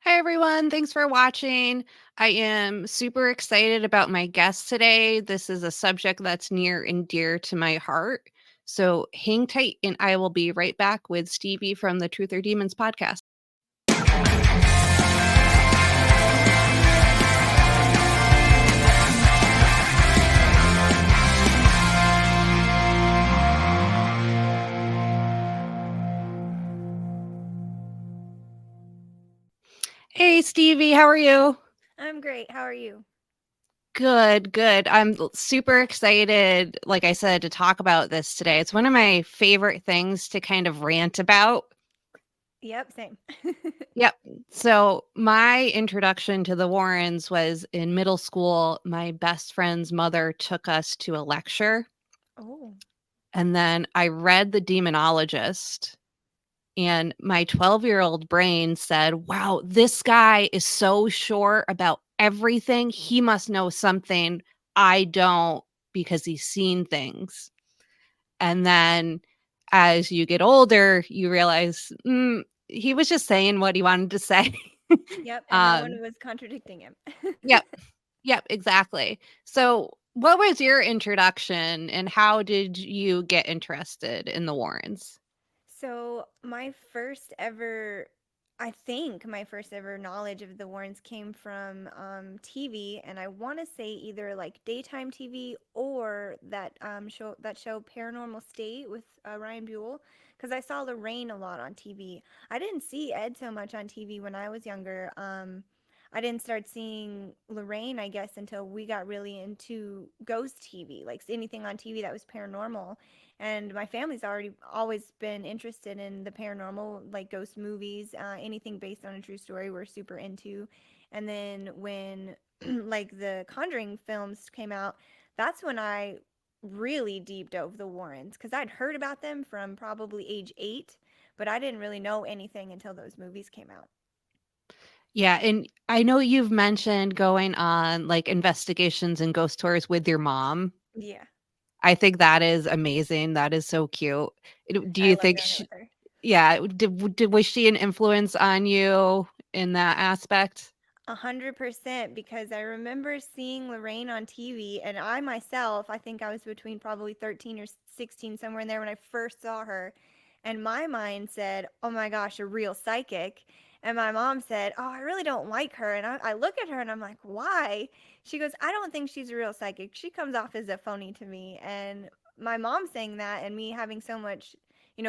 Hi, everyone. Thanks for watching. I am super excited about my guest today. This is a subject that's near and dear to my heart. So hang tight, and I will be right back with Stevie from the Truth or Demons podcast. Hey, Stevie, how are you? I'm great. How are you? Good, good. I'm super excited, like I said, to talk about this today. It's one of my favorite things to kind of rant about. Yep, same. Yep. So my introduction to the Warrens was in middle school. My best friend's mother took us to a lecture, Oh, and then I read The Demonologist, and my 12-year-old brain said, "Wow, this guy is so sure about everything. He must know something I don't because he's seen things." And then as you get older, you realize, he was just saying what he wanted to say. yep. And no one um, was contradicting him. yep, yep, exactly. So, what was your introduction, and how did you get interested in the Warrens? So, my first ever, I think my first ever knowledge of the Warrens came from TV, and I want to say either like daytime TV or that show Paranormal State with Ryan Buell, because I saw Lorraine a lot on TV. I didn't see Ed so much on TV when I was younger. I didn't start seeing Lorraine, I guess, until we got really into ghost TV, like anything on TV that was paranormal. And my family's already always been interested in the paranormal, like ghost movies, anything based on a true story we're super into. And then when like the Conjuring films came out, that's when I really deep dove the Warrens, because I'd heard about them from probably age 8, but I didn't really know anything until those movies came out. Yeah, and I know you've mentioned going on, like, investigations and ghost tours with your mom. Yeah, I think that is amazing. That is so cute. Do I you love think doing it with her. yeah, was she an influence on you in that aspect? 100% because I remember seeing Lorraine on TV, and I myself, I think I was between probably 13 or 16, somewhere in there when I first saw her. And my mind said, oh my gosh, a real psychic. And my mom said, oh, I really don't like her. And I look at her and I'm like, why? She goes, I don't think she's a real psychic. She comes off as a phony to me. And my mom saying that and me having so much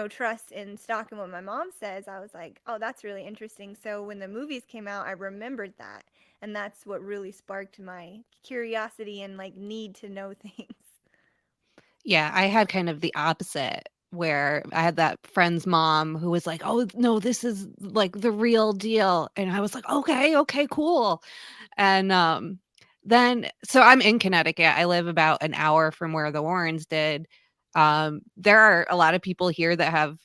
trust in stock in what my mom says, I was like, oh, that's really interesting. So when the movies came out, I remembered that. And that's what really sparked my curiosity and like need to know things. Yeah, I had kind of the opposite where I had that friend's mom who was like, "Oh, no, this is, like, the real deal." And I was like, "Okay, okay, cool." And, then so I'm in Connecticut. I live about an hour from where the Warrens did. There are a lot of people here that have,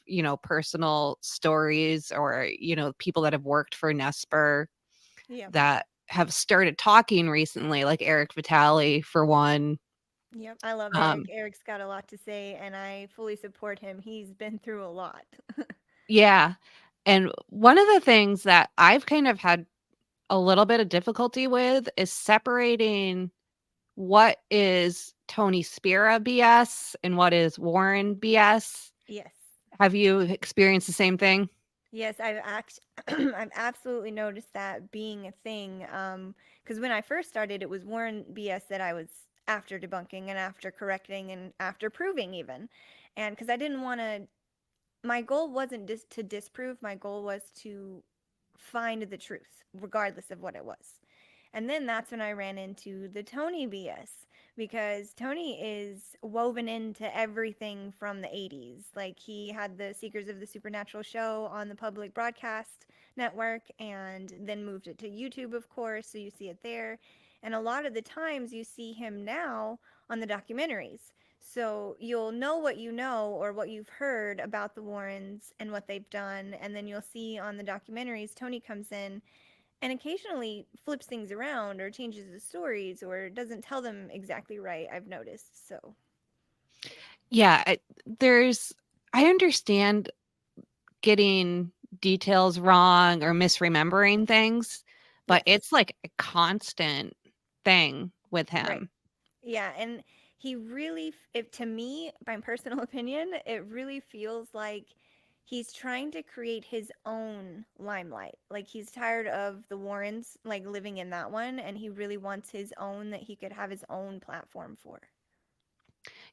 personal stories or, people that have worked for NESPR Yep. that have started talking recently, like Eric Vitale for one. Yep. I love Eric. Um, Eric's got a lot to say, and I fully support him. He's been through a lot. yeah, and one of the things that I've kind of had a little bit of difficulty with is separating what is Tony Spira BS and what is Warren BS. Yes. Have you experienced the same thing? Yes, I've absolutely noticed that being a thing. Because when I first started, it was Warren BS that I was after debunking and after correcting and after proving even, and because I didn't want to. My goal wasn't just to disprove. My goal was to find the truth, regardless of what it was. And then that's when I ran into the Tony BS, because Tony is woven into everything from the 80s. Like he had the Seekers of the Supernatural show on the public broadcast network and then moved it to YouTube, of course, so you see it there. And a lot of the times you see him now on the documentaries. So you'll know what you know or what you've heard about the Warrens and what they've done, and then you'll see on the documentaries Tony comes in and occasionally flips things around or changes the stories or doesn't tell them exactly right, I've noticed. So, Yeah, there's I understand getting details wrong or misremembering things, but Yes. it's like a constant thing with Right. him. Yeah, and he really, if to me, my personal opinion, it really feels like he's trying to create his own limelight. Like he's tired of the Warrens like living in that one, and he really wants his own that he could have his own platform for.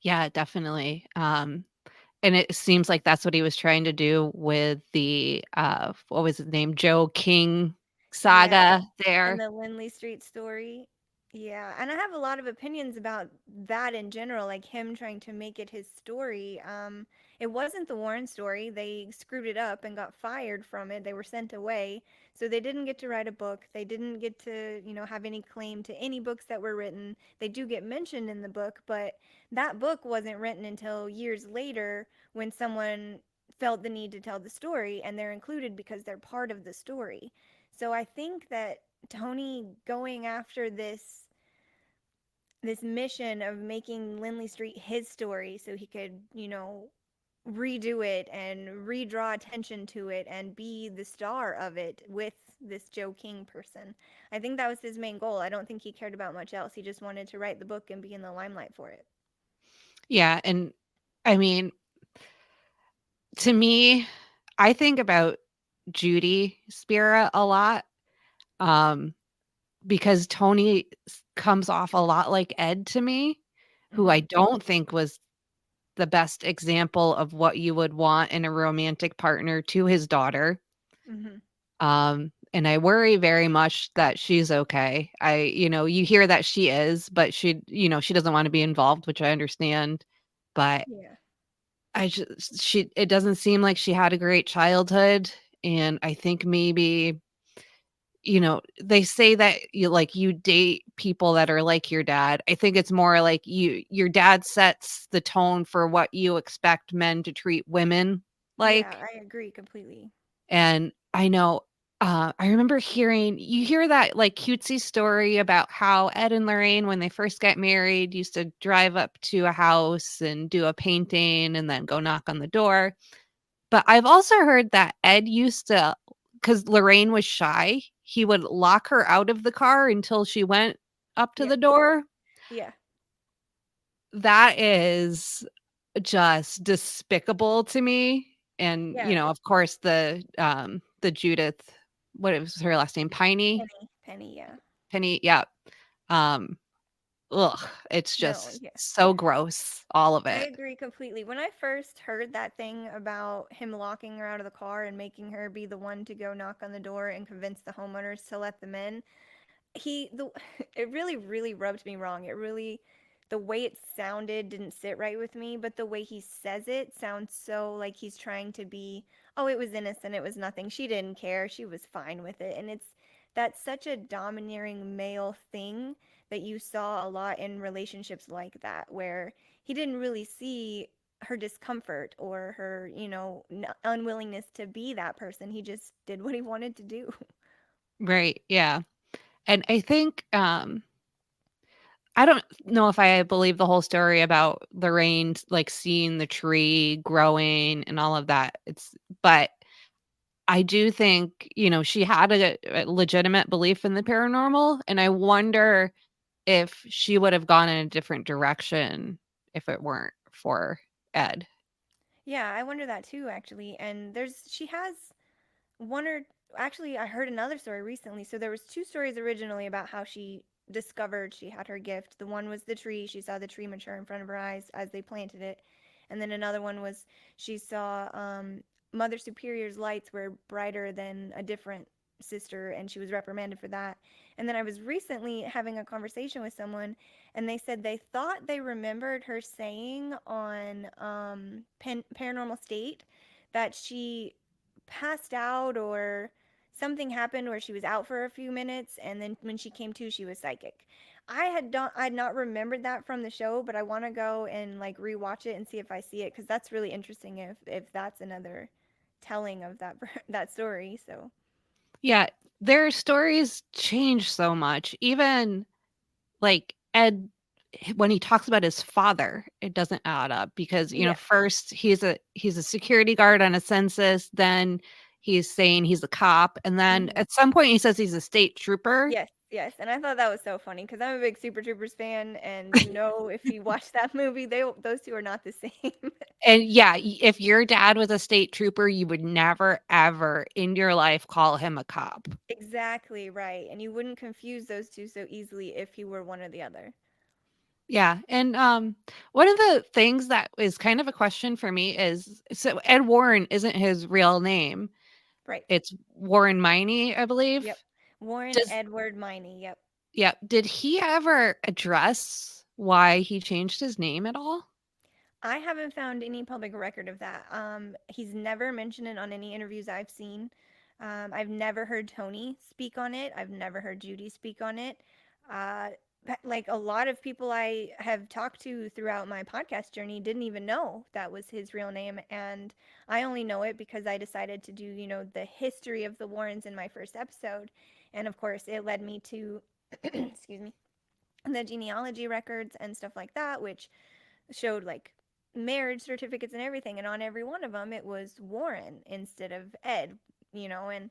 Yeah, definitely. And it seems like that's what he was trying to do with the, what was his name? Joe King Yeah, saga and there. the Lindley Street story. Yeah, and I have a lot of opinions about that in general, like him trying to make it his story. It wasn't the Warren story. They screwed it up and got fired from it. They were sent away. So they didn't get to write a book. They didn't get to, have any claim to any books that were written. They do get mentioned in the book, but that book wasn't written until years later when someone felt the need to tell the story, and they're included because they're part of the story. So I think that Tony going after this mission of making Lindley Street his story so he could, redo it and redraw attention to it and be the star of it with this Joe King person. I think that was his main goal. I don't think he cared about much else. He just wanted to write the book and be in the limelight for it. Yeah, and I mean, to me, I think about Judy Spira a lot, um, because Tony comes off a lot like Ed to me, who I Mhm. don't think was the best example of what you would want in a romantic partner to his daughter. Mhm. And I worry very much that she's okay. You hear that she is, but she doesn't want to be involved, which I understand. But Yeah. it doesn't seem like she had a great childhood. And I think maybe, they say that you date people that are like your dad. I think it's more like your dad sets the tone for what you expect men to treat women Yeah, like. I agree completely. And I know, I remember you hear that like cutesy story about how Ed and Lorraine, when they first got married, used to drive up to a house and do a painting and then go knock on the door. But I've also heard that Ed used to, because Lorraine was shy, he would lock her out of the car until she went up to Yeah. the door. Yeah. That is just despicable to me. And, Yeah. of course, the Judith, what was her last name? Piney? Penny. Penny, yeah. Penny, yeah. Um, ugh, it's No, just yeah. so gross, all of I it. agree completely. When I first heard that thing about him locking her out of the car and making her be the one to go knock on the door and convince the homeowners to let them in, he the it really rubbed me wrong. It really the way it sounded didn't sit right with me, but the way he says it sounds so like he's trying to be, "Oh, it was innocent. It was nothing. She didn't care. She was fine with it." And that's such a domineering male thing that you saw a lot in relationships like that where he didn't really see her discomfort or her, unwillingness to be that person. He just did what he wanted to do. Right, yeah. And I think, I don't know if I believe the whole story about Lorraine, like, seeing the tree growing and all of that. But I do think, she had a legitimate belief in the paranormal, and I wonder if she would have gone in a different direction if it weren't for Ed. Yeah, I wonder that too, actually. And she has one or actually, I heard another story recently. So there was two stories originally about how she discovered she had her gift. The one was the tree. She saw the tree mature in front of her eyes as they planted it. And then another one was she saw Mother Superior's lights were brighter than a different sister, and she was reprimanded for that. And then I was recently having a conversation with someone, and they said they thought they remembered her saying on Paranormal State that she passed out or something happened where she was out for a few minutes, and then when she came to she was psychic. I'd not remembered that from the show, but I want to go and like rewatch it and see if I see it, because that's really interesting if that's another telling of that that story. So Yeah, their stories change so much. Even, like, Ed, when he talks about his father, it doesn't add up because, yeah. first he's a security guard on a census, then he's saying he's a cop, and then Mhm. at some point he says he's a state trooper. Yes, yes, and I thought that was so funny because 'cause I'm a big Super Troopers fan, and you know, if you watch that movie, those 2 are not the same. And yeah, if your dad was a state trooper, you would never ever in your life call him a cop. Exactly, right, and you wouldn't confuse those 2 so easily if he were one or the other. Yeah, and, one of the things that is kind of a question for me is, so Ed Warren isn't his real name. Right. It's Warren Miney, I Yep. believe. Warren Does Edward Miney, yep. Yeah, did he ever address why he changed his name at all? I haven't found any public record of that. He's never mentioned it on any interviews I've seen. I've never heard Tony speak on it. I've never heard Judy speak on it. Uh, like a lot of people I have talked to throughout my podcast journey didn't even know that was his real name, and I only know it because I decided to do, the history of the Warrens in my first episode, and of course it led me to, excuse me, the genealogy records and stuff like that, which showed like marriage certificates and everything, and on every one of them it was Warren instead of Ed, and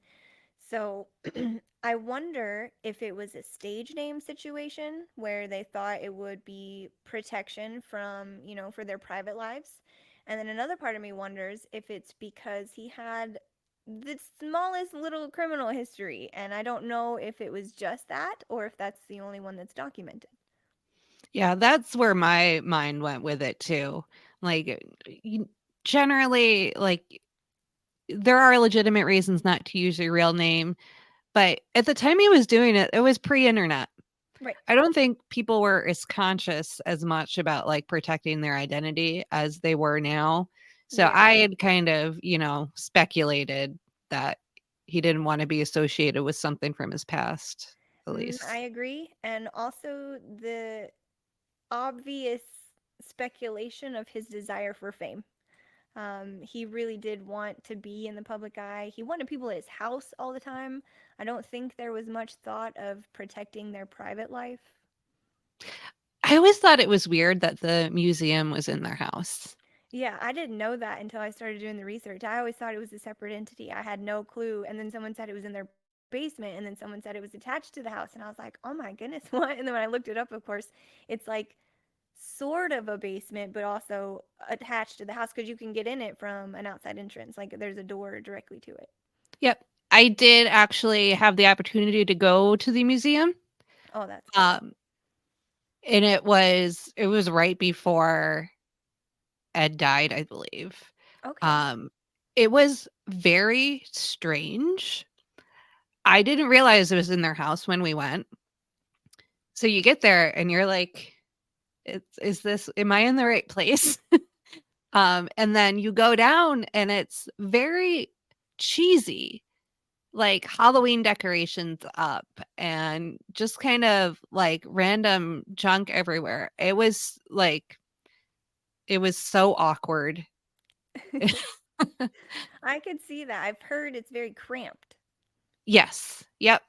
so I wonder if it was a stage name situation where they thought it would be protection from, for their private lives. And then another part of me wonders if it's because he had the smallest little criminal history, and I don't know if it was just that or if that's the only one that's documented. Yeah, that's where my mind went with it too. Like, you generally, like, there are legitimate reasons not to use your real name, but at the time he was doing it, it was pre-internet. Right. I don't think people were as conscious as much about, like, protecting their identity as they were now. So Yeah. I had kind of, speculated that he didn't wanna be associated with something from his past, at I least. agree. And also the obvious speculation of his desire for fame. He really did want to be in the public eye. He wanted people at his house all the time. I don't think there was much thought of protecting their private life. I always thought it was weird that the museum was in their house. Yeah, I didn't know that until I started doing the research. I always thought it was a separate entity. I had no clue. And then someone said it was in their basement, and then someone said it was attached to the house. And I was like, oh my goodness, what? And then when I looked it up, of course, it's like sort of a basement, but also attached to the house because you can get in it from an outside entrance. Like there's a door directly to it. Yep. I did actually have the opportunity to go to the museum, Oh, that's cool. um, and it was right before Ed died, I believe. Okay. Um, it was very strange. I didn't realize it was in their house when we went. So you get there and you're like, is this am I in the right place?" And then you go down and it's very cheesy, like Halloween decorations up and just kind of like random junk everywhere. It was so awkward. I could see that. I've heard it's very cramped. Yes. Yep.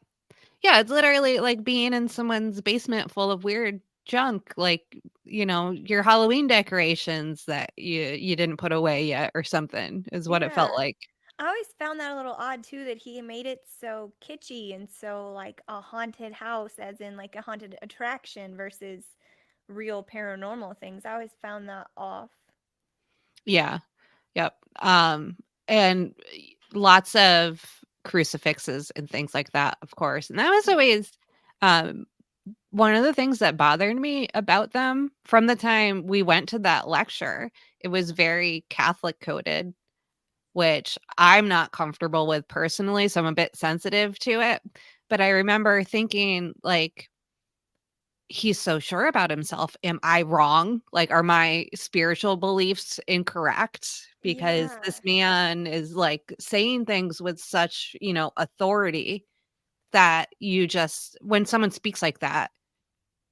Yeah, it's literally like being in someone's basement full of weird junk, like, your Halloween decorations that you didn't put away yet or something is what it felt Yeah. like. I always found that a little odd too that he made it so kitschy and so like a haunted house, as in like a haunted attraction versus real paranormal things. I always found that off. Yeah. Yep. And lots of crucifixes and things like that, of course. And that was Yes. always um one of the things that bothered me about them from the time we went to that lecture. It was very Catholic coded, which I'm not comfortable with personally, so I'm a bit sensitive to it. But I remember thinking, like, he's so sure about himself. Am I wrong? Like, are my spiritual beliefs incorrect? Because Yeah. this man is like saying things with such, authority that you just, when someone speaks like that,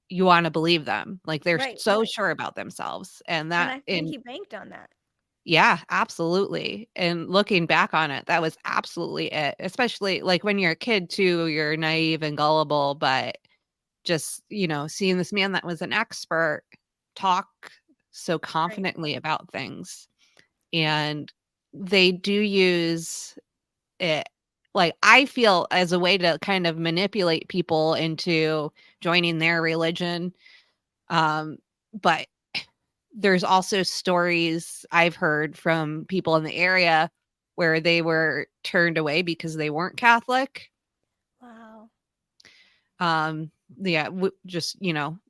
you want to believe them. Like, they're Right. so sure about themselves. And And that, I think in he banked on that. Yeah, absolutely, and looking back on it, that was absolutely it, especially, like, when you're a kid too, you're naive and gullible, but just, seeing this man that was an expert talk so Right. confidently about things, and they do use it like, I feel as a way to kind of manipulate people into joining their religion, um, but there's also stories I've heard from people in the area where they were turned away because they weren't Catholic. Wow. Um, yeah, just,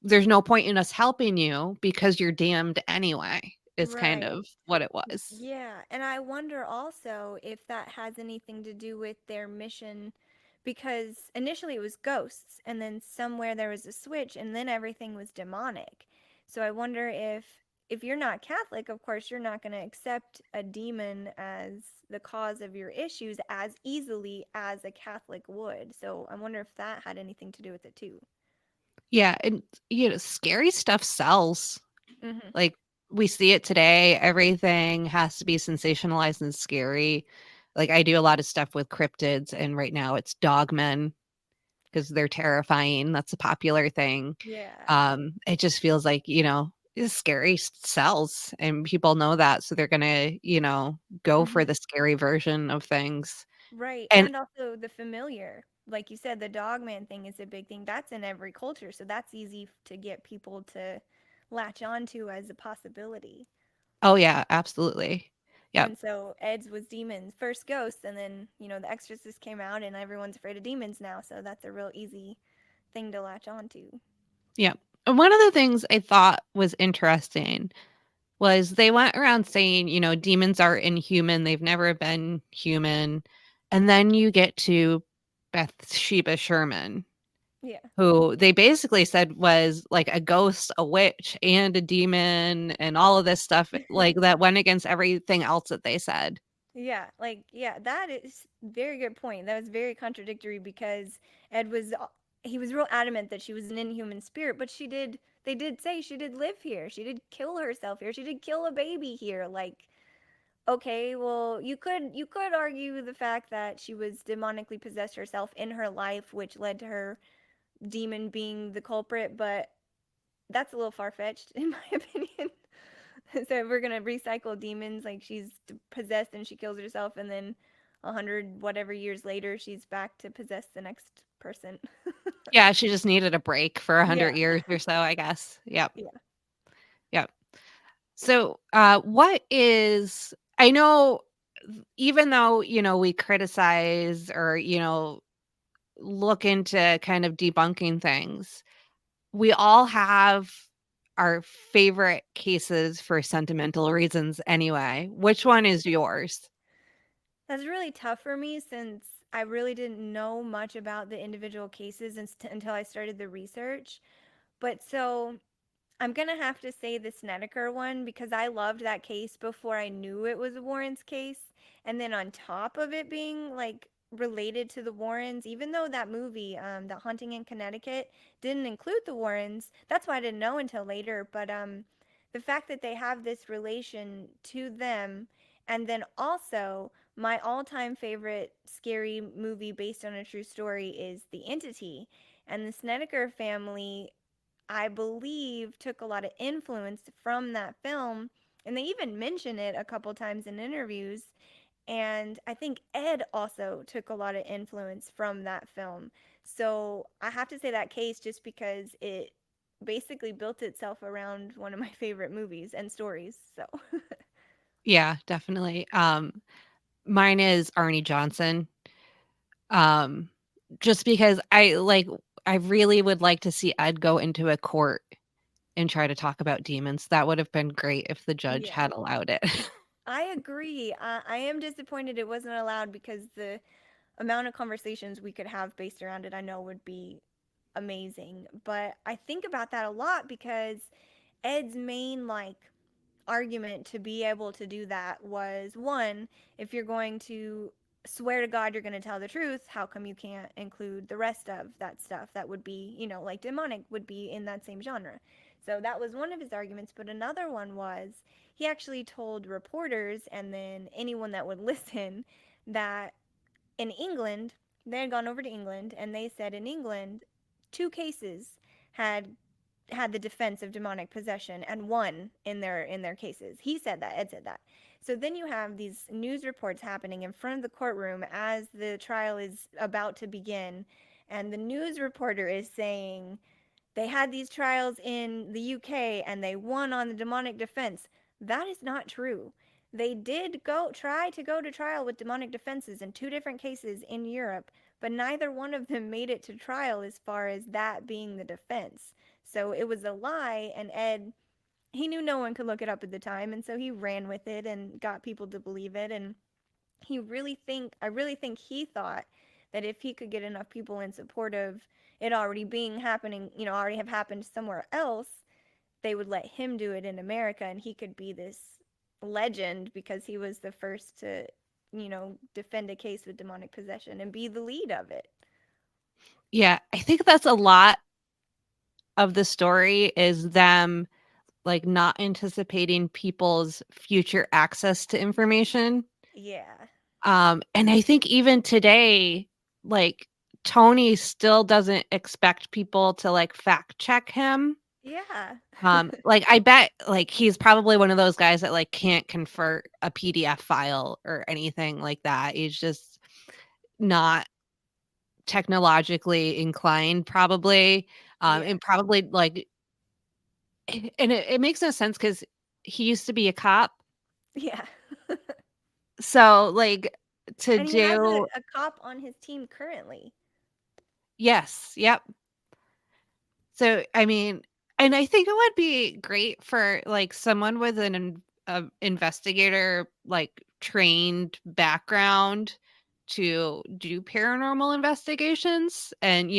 there's no point in us helping you because you're damned anyway, is kind Right. of what it was. Yeah, and I wonder also if that has anything to do with their mission because initially it was ghosts and then somewhere there was a switch and then everything was demonic. So I wonder if you're not Catholic, of course you're not going to accept a demon as the cause of your issues as easily as a Catholic would. So I wonder if that had anything to do with it too. Yeah, and, scary stuff sells. Mhm. Like, we see it today, everything has to be sensationalized and scary. Like, I do a lot of stuff with cryptids, and right now it's dogmen because 'cause they're terrifying, that's a popular thing. Yeah. It just feels like, scary sells, and people know that, so they're gonna, go for Mhm. the scary version of things. Right, And and also the familiar. Like you said, the dogman thing is a big thing. That's in every culture, so that's easy to get people to latch onto as a possibility. oh, yeah, absolutely. Yep, And so Ed's was demons, first ghosts, and then, The Exorcist came out and everyone's afraid of demons now, so that's a real easy thing to latch onto. yep. And one of the things I thought was interesting was they went around saying, demons are inhuman, they've never been human, and then you get to Bathsheba Sherman, Yeah. who they basically said was like a ghost, a witch, and a demon, and all of this stuff, like, that went against everything else that they said. Yeah, yeah, that is very good point. That was very contradictory because Ed was he was real adamant that she was an inhuman spirit, but they did say she did live here. She did kill herself here. She did kill a baby here. Like, okay, well, you could argue the fact that she was demonically possessed herself in her life, which led to her demon being the culprit, but that's a little far-fetched in my opinion. So we're gonna recycle demons like she's possessed and she kills herself, and then 100 whatever years later she's back to possess the next person. Yeah, she just needed a break for Yeah, 100 years or so, I guess. Yep, yeah. yep. So, what is I know even though, we criticize or, look into kind of debunking things, we all have our favorite cases for sentimental reasons anyway. Which one is yours? That's really tough for me since I really didn't know much about the individual cases until I started the research. But so I'm gonna have to say the Snedeker one because I loved that case before I knew it was a Warrens case. And then on top of it being like related to the Warrens, even though that movie, The Haunting in Connecticut, didn't include the Warrens, that's why I didn't know until later. But the fact that they have this relation to them, and then also my all-time favorite scary movie based on a true story is The Entity. And the Snedeker family, I believe, took a lot of influence from that film. And they even mention it a couple times in interviews. And I think Ed also took a lot of influence from that film. So I have to say that case just because it basically built itself around one of my favorite movies and stories. So, Yeah, definitely. Mine is Arnie Johnson. Um, just because I really would like to see Ed go into a court and try to talk about demons. That would have been great if the judge yeah, had allowed it. I agree. I am disappointed it wasn't allowed because the amount of conversations we could have based around it, I know would be amazing. But I think about that a lot because Ed's main argument to be able to do that was one, if you're going to swear to God you're going to tell the truth, how come you can't include the rest of that stuff that would be, like demonic would be in that same genre? So that was one of his arguments, but another one was he actually told reporters and then anyone that would listen that in England, they had gone over to England and they said in England, two cases had had the defense of demonic possession and won in their cases. He said that. Ed said that. So then you have these news reports happening in front of the courtroom as the trial is about to begin, and the news reporter is saying they had these trials in the UK and they won on the demonic defense. That is not true. They did go try to go to trial with demonic defenses in two different cases in Europe, but neither one of them made it to trial as far as that being the defense. So it was a lie, and Ed, he knew no one could look it up at the time, and so he ran with it and got people to believe it. And I really think he thought that if he could get enough people in support of it already being happening, already have happened somewhere else, they would let him do it in America and he could be this legend because he was the first to, defend a case with demonic possession and be the lead of it. Yeah, I think that's a lot of the story is them, like, not anticipating people's future access to information. Yeah. And I think even today, like, Tony still doesn't expect people to, like, fact check him. Yeah. Like, I bet, like, he's probably one of those guys that, like, can't convert a PDF file or anything like that. He's just not technologically inclined probably, Yeah. and probably, like and it makes no sense because he used to be a cop, Yeah. so, like, to And he has do a cop on his team currently. yes, yep. So, I mean and I think it would be great for, like, someone with investigator, like, trained background to do paranormal investigations and,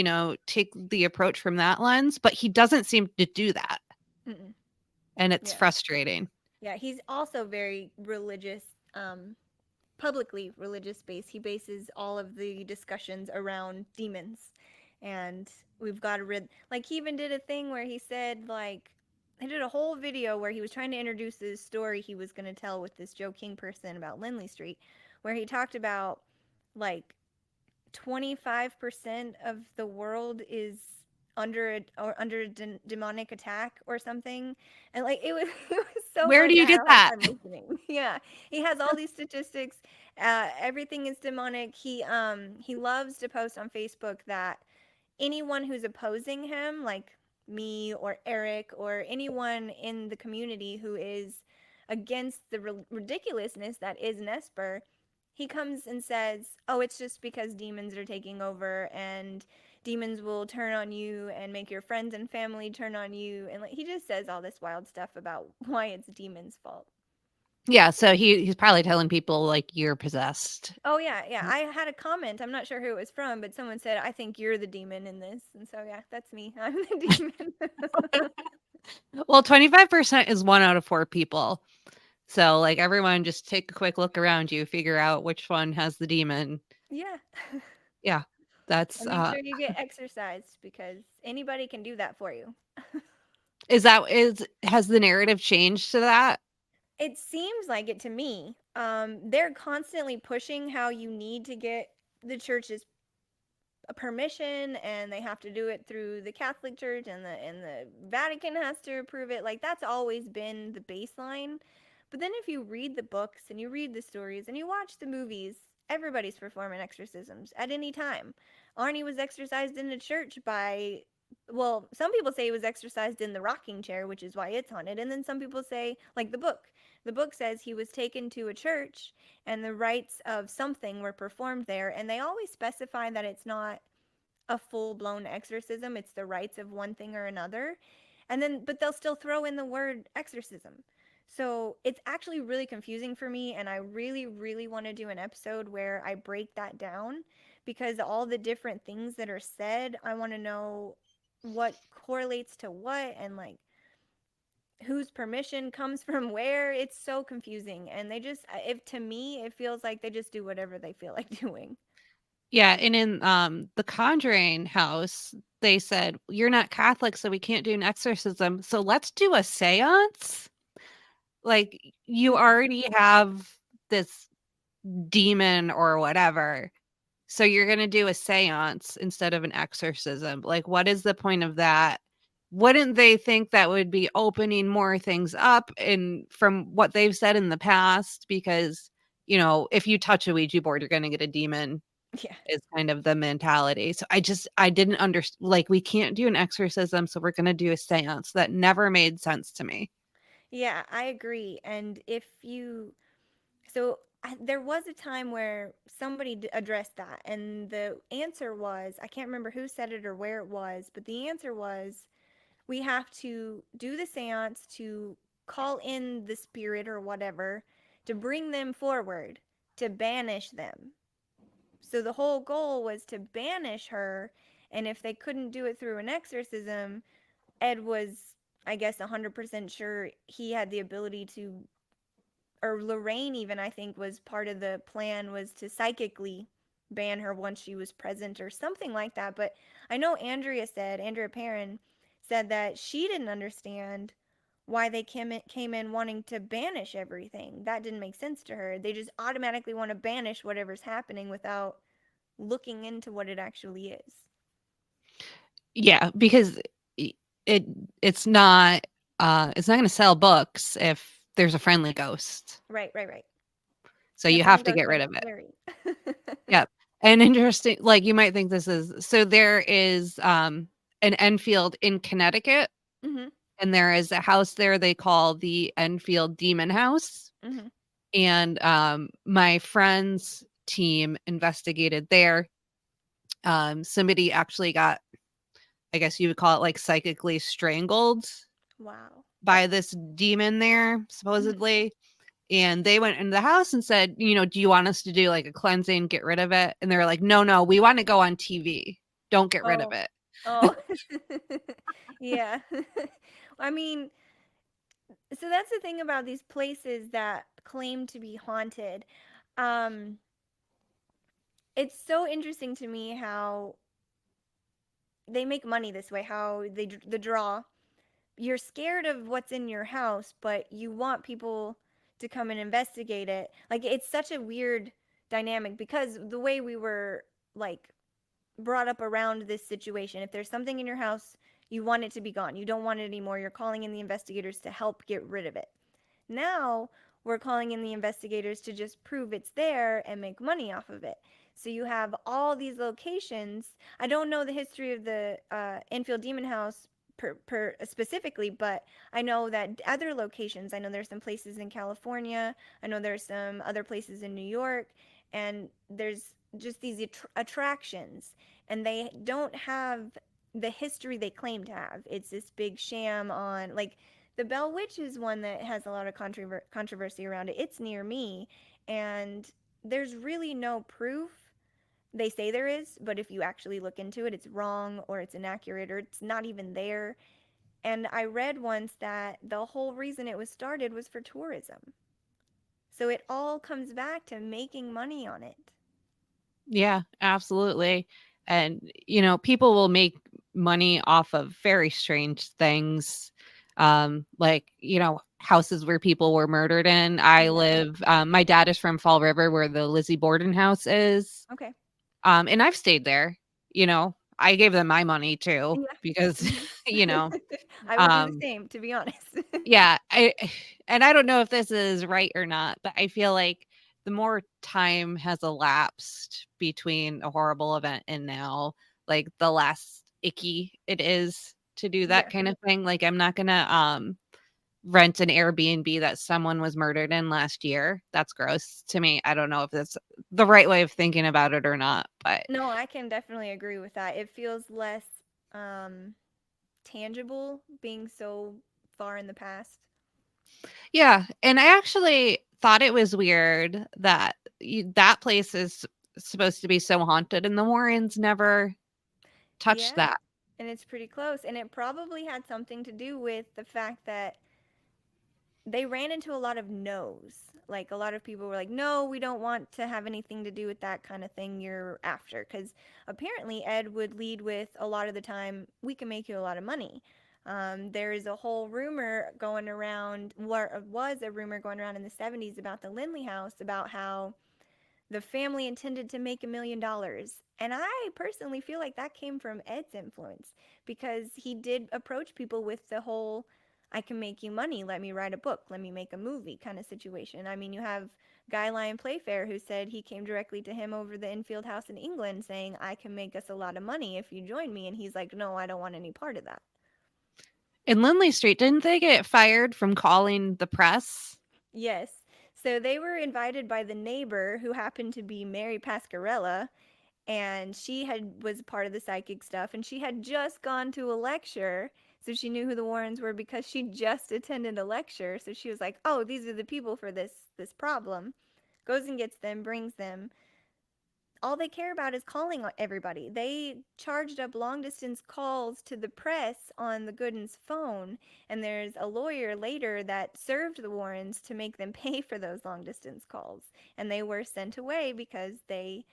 take the approach from that lens, but he doesn't seem to do that, Mm-mm. and it's Yeah. frustrating. Yeah. He's also very religious, um, publicly religious based. He bases all of the discussions around demons. And we've got to rid like he even did a thing where he said like he did a whole video where he was trying to introduce this story he was going to tell with this Joe King person about Lindley Street, where he talked about like 25% of the world is under demonic attack or something, and like it was it was so Where do much I you had get a hard that? time listening. Yeah, he has all these statistics. Everything is demonic. He loves to post on Facebook that anyone who's opposing him, like me or Eric or anyone in the community who is against the ridiculousness that is NESPR, he comes and says, "Oh, it's just because demons are taking over and demons will turn on you and make your friends and family turn on you." And like he just says all this wild stuff about why it's demons' fault. Yeah, so he's probably telling people, like, "You're possessed." Oh yeah, yeah. I had a comment. I'm not sure who it was from, but someone said, "I think you're the demon in this." And so yeah, that's me. I'm the demon. Well, 25% is 1 out of 4 people. So, like, everyone just take a quick look around you, figure out which one has the demon. Yeah. Yeah, that's, And make sure you get exercised because anybody can do that for you. is has the narrative changed to that? It seems like it to me. They're constantly pushing how you need to get the church's a permission, and they have to do it through the Catholic Church, and the Vatican has to approve it. Like that's always been the baseline. But then if you read the books and you read the stories and you watch the movies, everybody's performing exorcisms at any time. Arnie was exorcised in the church by well, some people say he was exorcised in the rocking chair, which is why it's haunted. And then some people say, like the book. The book says he was taken to a church and the rites of something were performed there. And they always specify that it's not a full blown exorcism, it's the rites of one thing or another. And then, but they'll still throw in the word exorcism. So it's actually really confusing for me. And I really, really want to do an episode where I break that down because all the different things that are said, I want to know what correlates to what and like whose permission comes from where. It's so confusing. And they just, if to me, it feels like they just do whatever they feel like doing. Yeah, and in, The Conjuring house, they said, "You're not Catholic, so we can't do an exorcism, so let's do a seance?" Like, you Mm-mm. already have this demon or whatever, so you're gonna do a seance instead of an exorcism. Like, what is the point of that? wouldn't they think that would be opening more things up and from what they've said in the past? Because, if you touch a Ouija board, you're gonna get a demon Yeah. is kind of the mentality. So I didn't understand. Like, we can't do an exorcism, so we're gonna do a seance. That never made sense to me. Yeah, I agree. And if you so there was a time where somebody addressed that, and the answer was, I can't remember who said it or where it was, but the answer was we have to do the seance to call in the spirit or whatever, to bring them forward, to banish them. So the whole goal was to banish her, and if they couldn't do it through an exorcism, Ed was, I guess, 100% sure he had the ability to, or Lorraine even, I think, was part of the plan, was to psychically ban her once she was present or something like that. But I know Andrea Perrin said that she didn't understand why they came in wanting to banish everything. That didn't make sense to her. They just automatically want to banish whatever's happening without looking into what it actually is. Yeah, because I it it's not gonna sell books if there's a friendly ghost. Right, right, right. So And a you friendly have to ghost get rid might of be it. scary. Yep. And interesting, like, you might think this is so there is, an Enfield in Connecticut, Mhm. and there is a house there they call the Enfield Demon House, Mhm. and, my friend's team investigated there. Somebody actually got, I guess you would call it, like, psychically strangled Wow. by this demon there, Mhm. supposedly. And they went into the house and said, "Do you want us to do, like, a cleansing, get rid of it?" And they were like, "No, no, we wanna go on TV. Don't get rid of Oh. it." Oh. Yeah. I mean, so that's the thing about these places that claim to be haunted. Um, it's so interesting to me how they make money this way, how the draw. You're scared of what's in your house, but you want people to come and investigate it. Like it's such a weird dynamic because the way we were like brought up around this situation. If there's something in your house, you want it to be gone. You don't want it anymore. You're calling in the investigators to help get rid of it. Now we're calling in the investigators to just prove it's there and make money off of it. So you have all these locations. I don't know the history of the Enfield Demon House specifically, but I know that other locations. I know there's some places in California. I know there's some other places in New York, and there's just these attractions, and they don't have the history they claim to have. It's this big sham on like the Bell Witch is one that has a lot of controversy around it. It's near me, and there's really no proof. They say there is, but if you actually look into it, it's wrong or it's inaccurate or it's not even there. And I read once that the whole reason it was started was for tourism. So it all comes back to making money on it. Yeah, absolutely. And, people will make money off of very strange things, like, houses where people were murdered in. Yeah. My dad is from Fall River where the Lizzie Borden house is. Okay. And I've stayed there, I gave them my money too Yeah. because, Mhm. you know, I would do the um, same, to be honest. yeah, and I don't know if this is right or not, but I feel like the more time has elapsed between a horrible event and now, like, the less icky it is to do that Yeah. kind of thing. Like, I'm not gonna, rent an Airbnb that someone was murdered in last year. That's gross to me. I don't know if that's the right way of thinking about it or not, but No, I can definitely agree with that. It feels less um tangible being so far in the past. yeah, and I actually thought it was weird that that place is supposed to be so haunted, and the Warrens never touched Yeah. that. And it's pretty close. And it probably had something to do with the fact that they ran into a lot of no's. Like a lot of people were like, "No, we don't want to have anything to do with that kind of thing you're after." Because apparently Ed would lead with a lot of the time, "We can make you a lot of money." There is a whole rumor going around, what was a rumor going around in the 70s about the Lindley House, about how the family intended to make $1 million. And I personally feel like that came from Ed's influence because he did approach people with the whole I can make you money, let me write a book, let me make a movie kind of situation. I mean, you have Guy Lyon Playfair who said he came directly to him over the Enfield House in England saying, I can make us a lot of money if you join me. And he's like, no, I don't want any part of that. In Lindley Street, didn't they get fired from calling the press? Yes. So they were invited by the neighbor who happened to be Mary Pascarella, and she had was part of the psychic stuff, and she had just gone to a lecture, so she knew who the Warrens were because she just attended a lecture. So she was like, "Oh, these are the people for this problem." Goes and gets them, brings them, all they care about is calling everybody. They charged up long distance calls to the press on the Goodens phone, and there's a lawyer later that served the Warrens to make them pay for those long distance calls, and they were sent away because they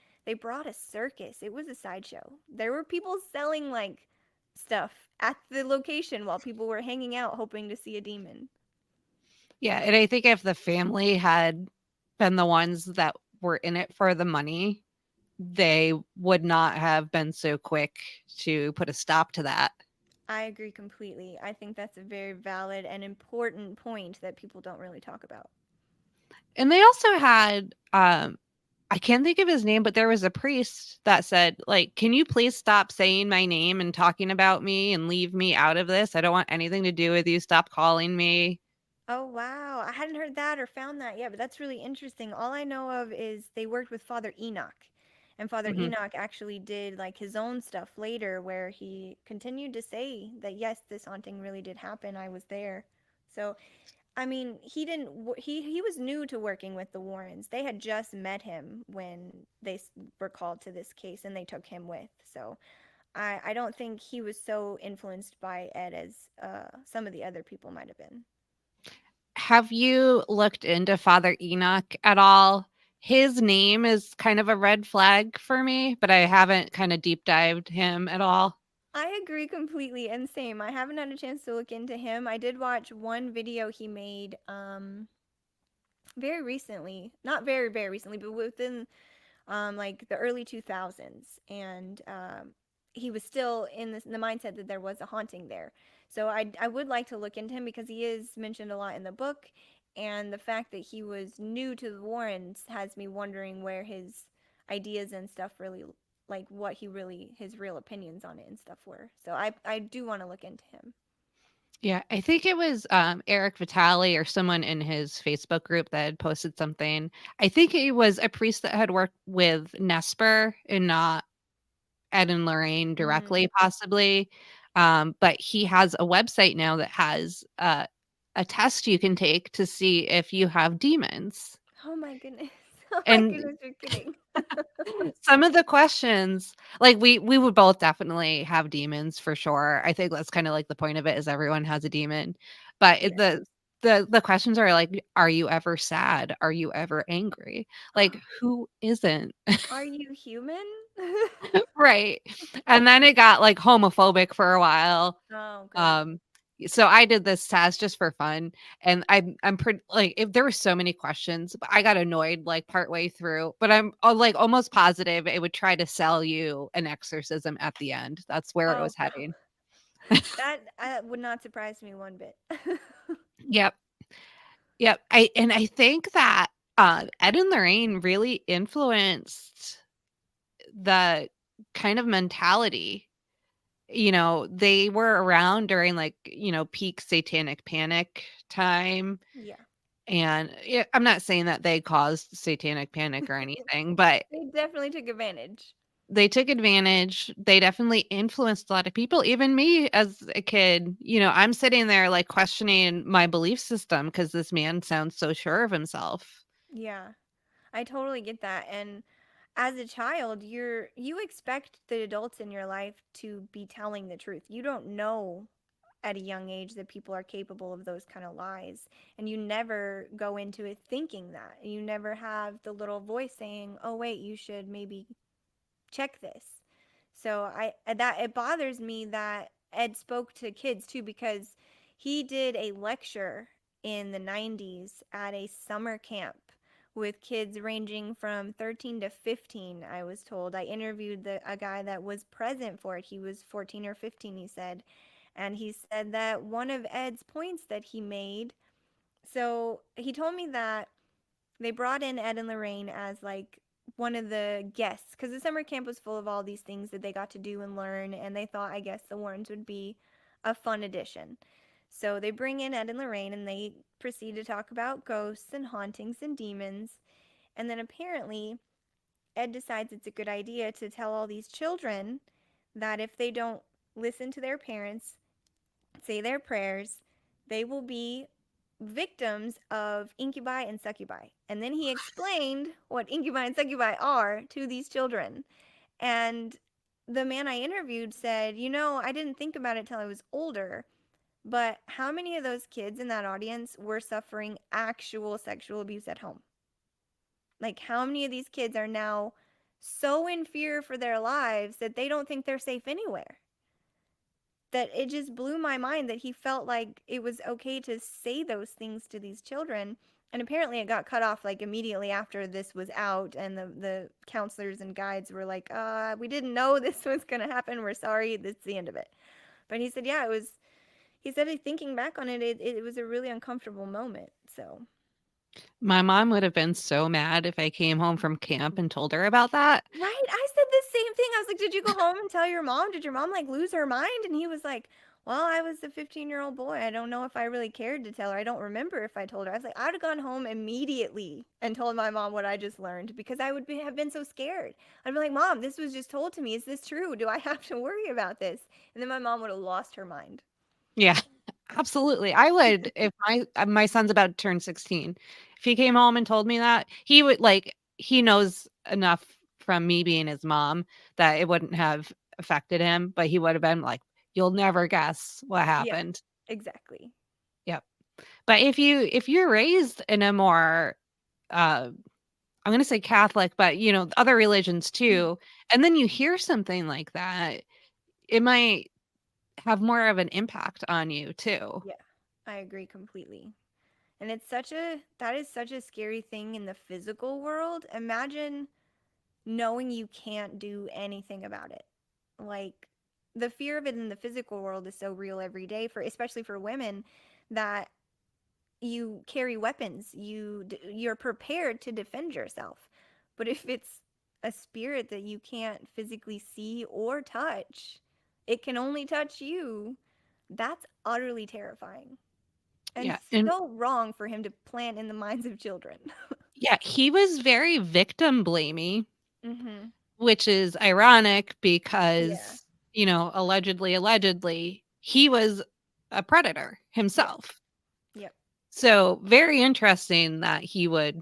brought a circus. It was a sideshow. There were people selling like stuff at the location while people were hanging out hoping to see a demon. Yeah, and I think if the family had been the ones that were in it for the money, they would not have been so quick to put a stop to that. I agree completely. I think that's a very valid and important point that people don't really talk about. And they also had, I can't think of his name, but there was a priest that said, like, "Can you please stop saying my name and talking about me and leave me out of this? I don't want anything to do with you. Stop calling me." Oh, wow. I hadn't heard that or found that yet, but that's really interesting. All I know of is they worked with Father Enoch. And Father Mhm. Enoch actually did like his own stuff later where he continued to say that yes, this haunting really did happen. I was there. So, I mean, he didn't he was new to working with the Warrens. They had just met him when were called to this case and they took him with. So, I don't think he was so influenced by Ed as some of the other people might have been. Have you looked into Father Enoch at all? His name is kind of a red flag for me, but I haven't kind of deep dived him at all. I agree completely and same. I haven't had a chance to look into him. I did watch one video he made very recently. Not very recently, but within like the early 2000s, and he was still in the mindset that there was a haunting there. So I would like to look into him because he is mentioned a lot in the book, and the fact that he was new to the Warrens has me wondering where his ideas and stuff really, like what he really, his real opinions on it and stuff were. So I do want to look into him. Yeah, I think it was, Eric Vitale or someone in his Facebook group that had posted something. I think he was a priest that had worked with NESPR and not Ed and Lorraine Mm. directly, possibly. But he has a website now that has, a test you can take to see if you have demons. Oh my goodness. Oh my And goodness, you're kidding. some of the questions, like, we would both definitely have demons for sure. I think that's kinda like the point of it is everyone has a demon. But Yeah. the questions are like, "Are you ever sad? Are you ever angry?" Like, who isn't? Are you human? Right. And then it got, like, homophobic for a while. Oh, good. Um, so I did this test just for fun, and I'm pretty like, if there were so many questions, but I got annoyed, like, partway through, but I'm, like, almost positive it would try to sell you an exorcism at the end. That's where it Oh, was heading. that would not surprise me one bit. Yep. Yep. I think that, Ed and Lorraine really influenced the kind of mentality. They were around during, like, peak satanic panic time, Yeah. and, yeah, I'm not saying that they caused satanic panic or anything, but They definitely took advantage. they took advantage. They definitely influenced a lot of people, even me as a kid. I'm sitting there, like, questioning my belief system because this man sounds so sure of himself. Yeah. I totally get that. And as a child, you expect the adults in your life to be telling the truth. You don't know at a young age that people are capable of those kind of lies, and you never go into it thinking that. You never have the little voice saying, "Oh wait, you should maybe check this." So that it bothers me that Ed spoke to kids too because he did a lecture in the 90s at a summer camp with kids ranging from 13 to 15, I was told. I interviewed a guy that was present for it. He was 14 or 15, he said. And he said that one of Ed's points that he made, so he told me that they brought in Ed and Lorraine as like one of the guests because the summer camp was full of all these things that they got to do and learn, and they thought, I guess, the Warrens would be a fun addition. So they bring in Ed and Lorraine and they proceed to talk about ghosts and hauntings and demons. And then apparently, Ed decides it's a good idea to tell all these children that if they don't listen to their parents, say their prayers, they will be victims of incubi and succubi. And then he explained what incubi and succubi are to these children. And the man I interviewed said, I didn't think about it till I was older, but how many of those kids in that audience were suffering actual sexual abuse at home? Like, how many of these kids are now so in fear for their lives that they don't think they're safe anywhere? That it just blew my mind that he felt like it was okay to say those things to these children. And apparently it got cut off like immediately after this was out, and the counselors and guides were like, we didn't know this was going to happen, we're sorry, that's the end of it. But he said, yeah, it was, he said, thinking back on it, it was a really uncomfortable moment. So My mom would have been so mad if I came home from camp and told her about that. right? I said the same thing. I was like, "Did you go home and tell your mom? Did your mom like lose her mind?" And he was like, "Well, I was a 15-year-old boy. I don't know if I really cared to tell her. I don't remember if I told her." I was like, "I'd have gone home immediately and told my mom what I just learned because I would have been so scared. I'd be like, "Mom, this was just told to me. Is this true? Do I have to worry about this?" And then my mom would have lost her mind. Yeah, absolutely. I would if my son's about to turn 16. If he came home and told me that, he would like he knows enough from me being his mom that it wouldn't have affected him, but he would have been like, "You'll never guess what Yeah, happened." exactly. Yep. But if you're raised in a more, uh, I'm gonna say Catholic, but, other religions too, and then you hear something like that, it might have more of an impact on you too. Yeah, I agree completely. And that is such a scary thing in the physical world. Imagine knowing you can't do anything about it. Like, the fear of it in the physical world is so real every day, for especially for women, that you carry weapons. You're prepared to defend yourself. But if it's a spirit that you can't physically see or touch, it can only touch you. That's utterly terrifying and Yeah, and so wrong for him to plant in the minds of children. yeah, he was very victim blamey, Mhm. which is ironic Yeah. because, allegedly, he was a predator Yeah. himself. Yep. So, very interesting that he would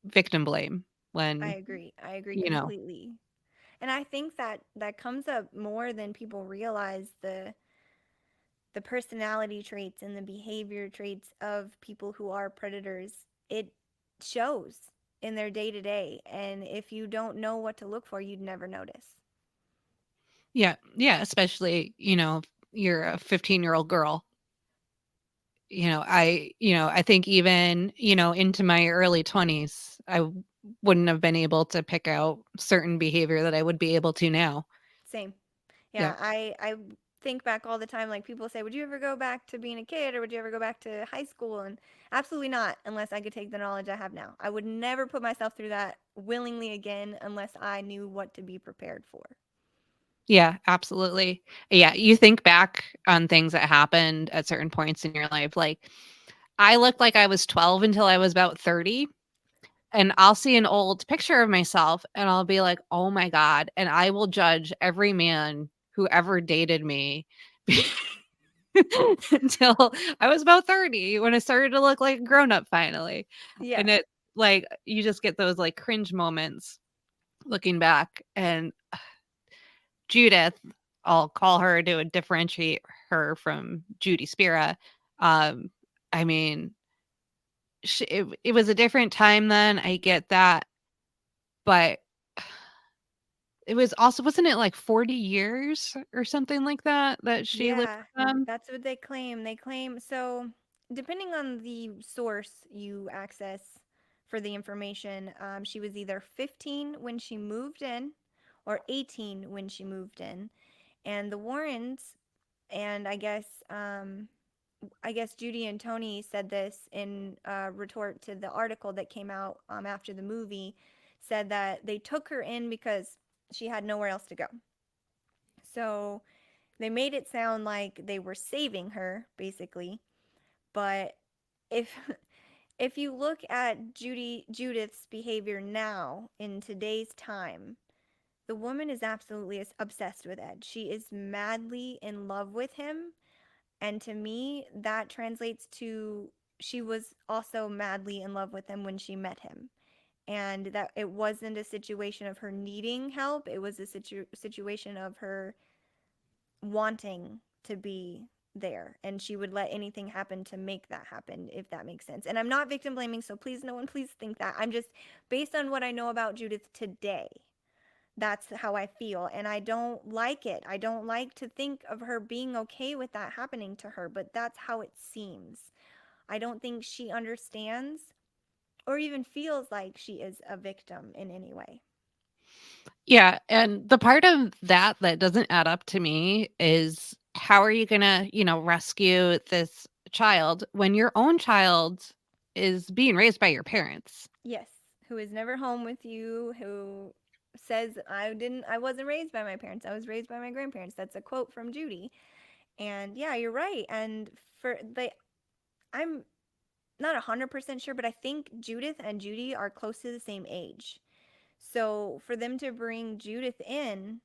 victim blame I when, agree. I agree you know completely. And I think that that comes up more than people realize, the personality traits and the behavior traits of people who are predators. It shows in their day to day, and if you don't know what to look for, you'd never notice. Yeah, yeah, especially, you're a 15-year-old girl. I think even, into my early 20s, wouldn't have been able to pick out certain behavior that I would be able to now. Same. Yeah. Yeah, I think back all the time, like people say, "Would you ever go back to being a kid or would you ever go back to high school?" And absolutely not, unless I could take the knowledge I have now. I would never put myself through that willingly again unless I knew what to be prepared for. Yeah, absolutely. Yeah, you think back on things that happened at certain points in your life, like, I looked like I was 12 until I was about 30, and I'll see an old picture of myself, and I'll be like, "Oh my god," and I will judge every man who ever dated me until I was about 30 when I started to look like a grown-up finally, Yeah. and like, you just get those, like, cringe moments looking back, and Judith, I'll call her to differentiate her from Judy Spira. Um, I mean, it was a different time then, I get that, but it was also wasn't it like 40 years or something like that, that she lived Yeah, with them? that's what they claim. They claim so, depending on the source you access for the information. She was either 15 when she moved in or 18 when she moved in. And the Warrens, and I guess Judy and Tony said this in retort to the article that came out after the movie, said that they took her in because she had nowhere else to go. So they made it sound like they were saving her, basically. But if if you look at Judith's behavior now in today's time, the woman is absolutely obsessed with Ed. She is madly in love with him. And to me, that translates to she was also madly in love with him when she met him. And that it wasn't a situation of her needing help, it was a situation of her wanting to be there. And she would let anything happen to make that happen, if that makes sense. And I'm not victim blaming, so please, no one, please think that. I'm just, based on what I know about Judith today, that's how I feel. And I don't like it. I don't like to think of her being okay with that happening to her, but that's how it seems. I don't think she understands or even feels like she is a victim in any way. Yeah, and the part of that that doesn't add up to me is how are you gonna, rescue this child when your own child is being raised by your parents? Yes, who is never home with you, who says I wasn't raised by my parents. I was raised by my grandparents. That's a quote from Judy. And yeah, you're right. And for the I'm not 100% sure, but I think Judith and Judy are close to the same age. So for them to bring Judith in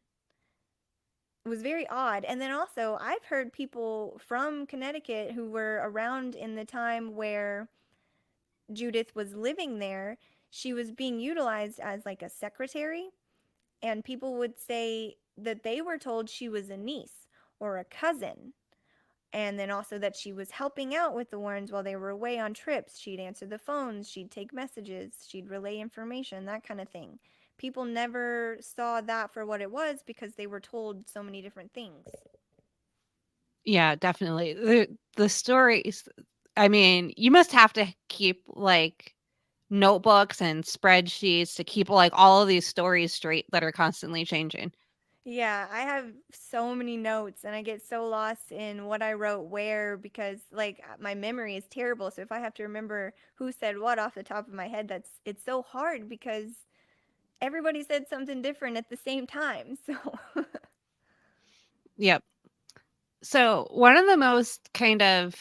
was very odd. And then also, I've heard people from Connecticut who were around in the time where Judith was living there. She was being utilized as like a secretary, and people would say that they were told she was a niece or a cousin. And then also that she was helping out with the Warrens while they were away on trips. She'd answer the phones, she'd take messages, she'd relay information, that kind of thing. People never saw that for what it was because they were told so many different things. Yeah, definitely. The stories, I mean, you must have to keep, like, notebooks and spreadsheets to keep, like, all of these stories straight that are constantly changing. Yeah, I have so many notes and I get so lost in what I wrote where because my memory is terrible. So if I have to remember who said what off the top of my head, it's so hard because everybody said something different at the same time. So Yep. So, one of the most kind of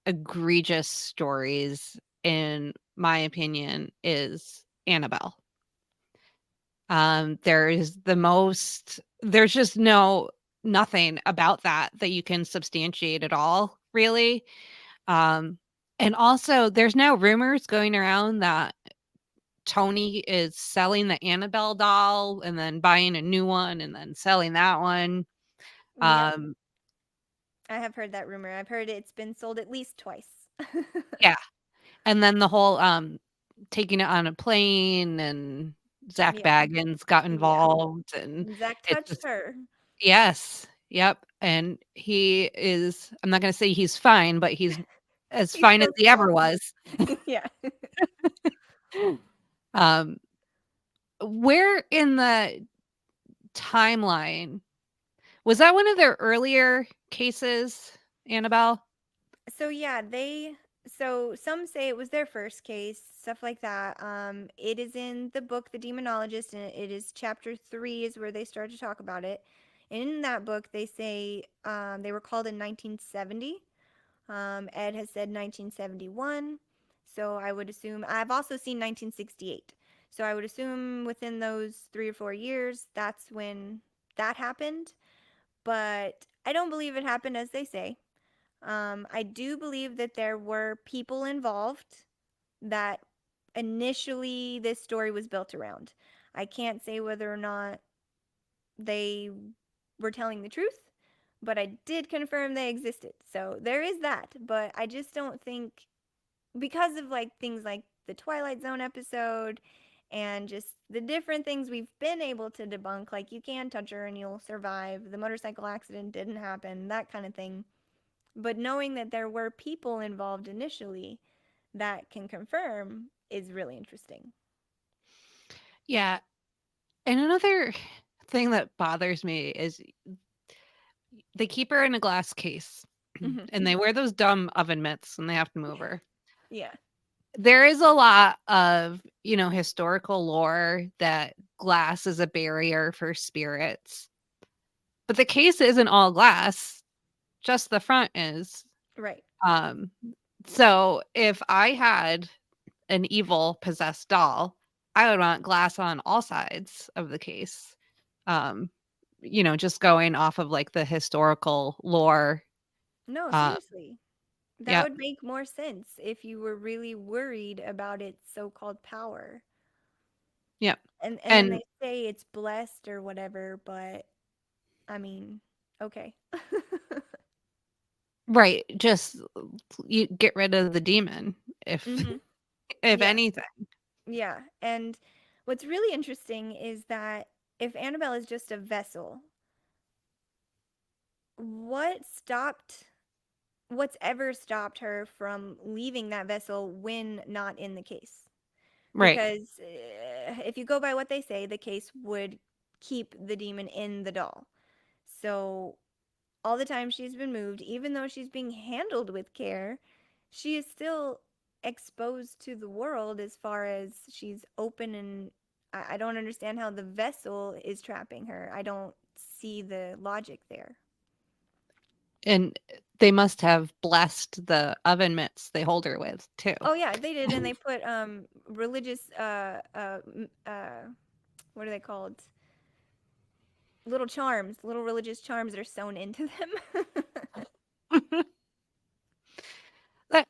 egregious stories, in my opinion, is Annabelle. There's just nothing about that you can substantiate at all, really. Um, and also there's now rumors going around that Tony is selling the Annabelle doll and then buying a new one and then selling that one. yep, Um, I have heard that rumor. I've heard it's been sold at least twice. yeah, and then the whole, taking it on a plane and Zach Yep. Baggins got Yeah. involved and Zach it touched just her. yes, yep, and he is I'm not gonna say he's fine, but he's as He's fine as still he ever strong. was. Yeah. Um, where in the timeline was that one of their earlier cases, Annabelle? So yeah, so some say it was their first case, stuff like that. It is in the book The Demonologist, and it is chapter 3 is where they start to talk about it. And in that book, they say they were called in 1970. Ed has said 1971. So I would assume I've also seen 1968. So I would assume within those 3 or 4 years, that's when that happened. But I don't believe it happened as they say. I do believe that there were people involved that initially this story was built around. I can't say whether or not they were telling the truth, but I did confirm they existed. So there is that. But I just don't think, because of things like the Twilight Zone episode and just the different things we've been able to debunk, like you can touch her and you'll survive, the motorcycle accident didn't happen, that kind of thing. But knowing that there were people involved initially that can confirm is really interesting. Yeah, and another thing that bothers me is they keep her in a glass case, Hmm. and they wear those dumb oven mitts when they have to move her. Yeah. There is a lot of, historical lore that glass is a barrier for spirits, but the case isn't all glass, just the front is. Right. Um, so if I had an evil possessed doll, I would want glass on all sides of the case. Um, just going off of like the historical lore. No, Uh, seriously. That yeah, would make more sense if you were really worried about its so-called power. yeah, And then and they say it's blessed or whatever, but I mean, okay. right. Just you get rid of the demon, if Hmm. if Yeah. anything. Yeah. And what's really interesting is that if Annabelle is just a vessel, what stopped what's ever stopped her from leaving that vessel when not in the case? Right. Because if you go by what they say, the case would keep the demon in the doll. So all the time she's been moved, even though she's being handled with care, she is still exposed to the world as far as she's open, and I don't understand how the vessel is trapping her. I don't see the logic there. And they must have blessed the oven mitts they hold her with too. Oh yeah, they did, and they put religious what are they called? Little charms, little religious charms that are sewn into them.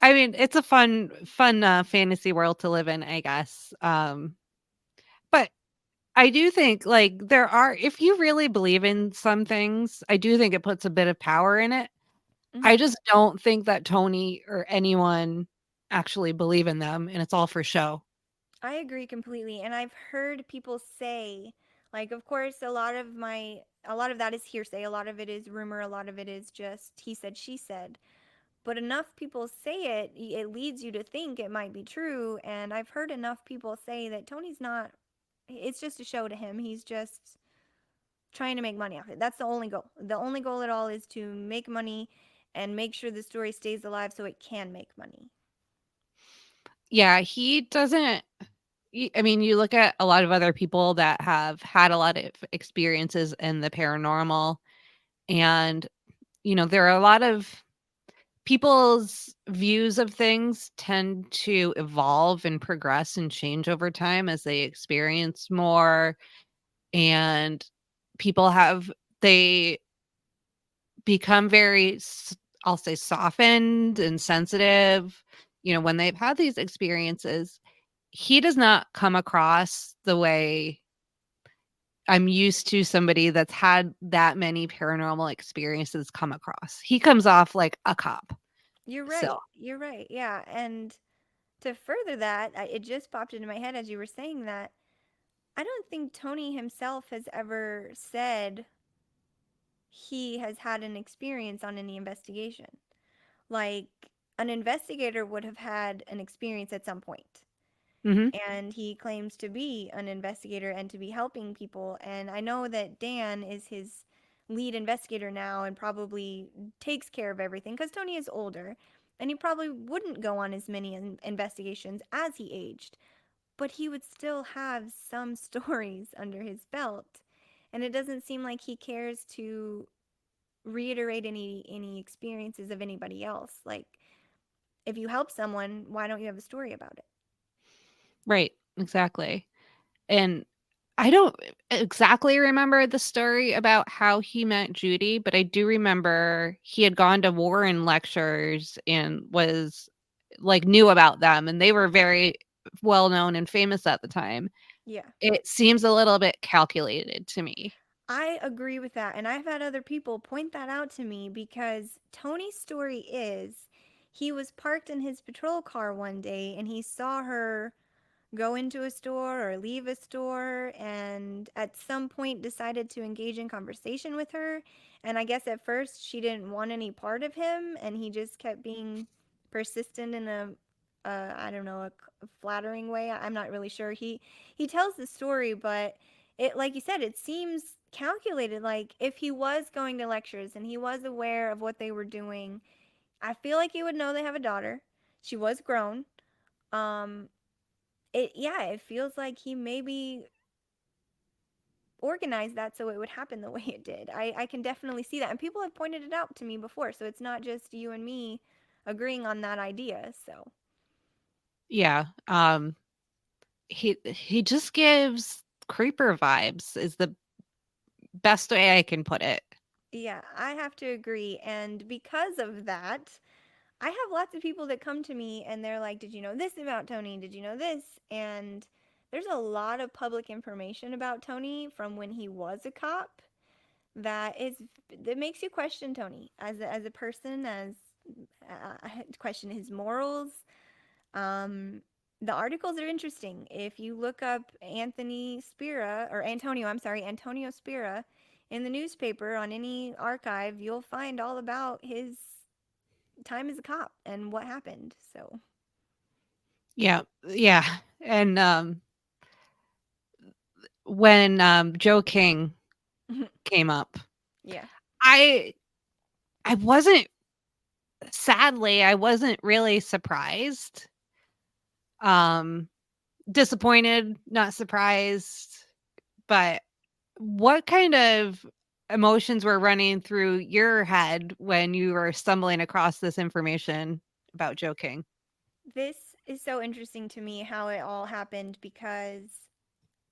I mean, it's a fun, fantasy world to live in, I guess. But I do think, like, there are if you really believe in some things, I do think it puts a bit of power in it. I Hmm. just don't think that Tony or anyone actually believe in them, and it's all for show. I agree completely. And I've heard people say, like, of course, a lot of that is hearsay, a lot of it is rumor, a lot of it is just he said, she said. But enough people say it, it leads you to think it might be true. And I've heard enough people say that Tony's not, it's just a show to him. He's just trying to make money off it. That's the only goal. The only goal at all is to make money and make sure the story stays alive so it can make money. Yeah, he doesn't I mean, you look at a lot of other people that have had a lot of experiences in the paranormal, and, there are a lot of people's views of things tend to evolve and progress and change over time as they experience more, and people have they become very I'll say softened and sensitive, when they've had these experiences. He does not come across the way I'm used to somebody that's had that many paranormal experiences come across. He comes off like a cop. You're So, right. You're right. Yeah. And to further that, it just popped into my head as you were saying that. I don't think Tony himself has ever said he has had an experience on any investigation. Like, an investigator would have had an experience at some point. mhm. And he claims to be an investigator and to be helping people. And I know that Dan is his lead investigator now and probably takes care of everything because Tony is older and he probably wouldn't go on as many investigations as he aged, but he would still have some stories under his belt. And it doesn't seem like he cares to reiterate any experiences of anybody else. Like, if you help someone, why don't you have a story about it? Right, exactly. And I don't exactly remember the story about how he met Judy, but I do remember he had gone to Warren lectures and was like knew about them, and they were very well known and famous at the time. Yeah. It seems a little bit calculated to me. I agree with that. And I've had other people point that out to me because Tony's story is he was parked in his patrol car one day and he saw her go into a store or leave a store and at some point decided to engage in conversation with her. And I guess at first she didn't want any part of him and he just kept being persistent in I don't know, a flattering way. I'm not really sure. He tells the story, but it, like you said, it seems calculated. Like if he was going to lectures and he was aware of what they were doing, I feel like he would know they have a daughter. She was grown. Um, it yeah, it feels like he maybe organized that so it would happen the way it did. I can definitely see that. And people have pointed it out to me before. So it's not just you and me agreeing on that idea. So, Yeah, he just gives creeper vibes is the best way I can put it. yeah, I have to agree. And because of that, I have lots of people that come to me and they're like, "Did you know this about Tony? Did you know this?" And there's a lot of public information about Tony from when he was a cop that is that makes you question Tony as a person, as question his morals. Um, the articles are interesting. If you look up Anthony Spira or Antonio, I'm sorry, Antonio Spira in the newspaper on any archive, you'll find all about his time as a cop and what happened. So, Yeah, yeah, and, when, Joe King came up, yeah. I I wasn't sadly, I wasn't really surprised, um, disappointed, not surprised, but what kind of emotions were running through your head when you were stumbling across this information about Joe King? This is so interesting to me how it all happened because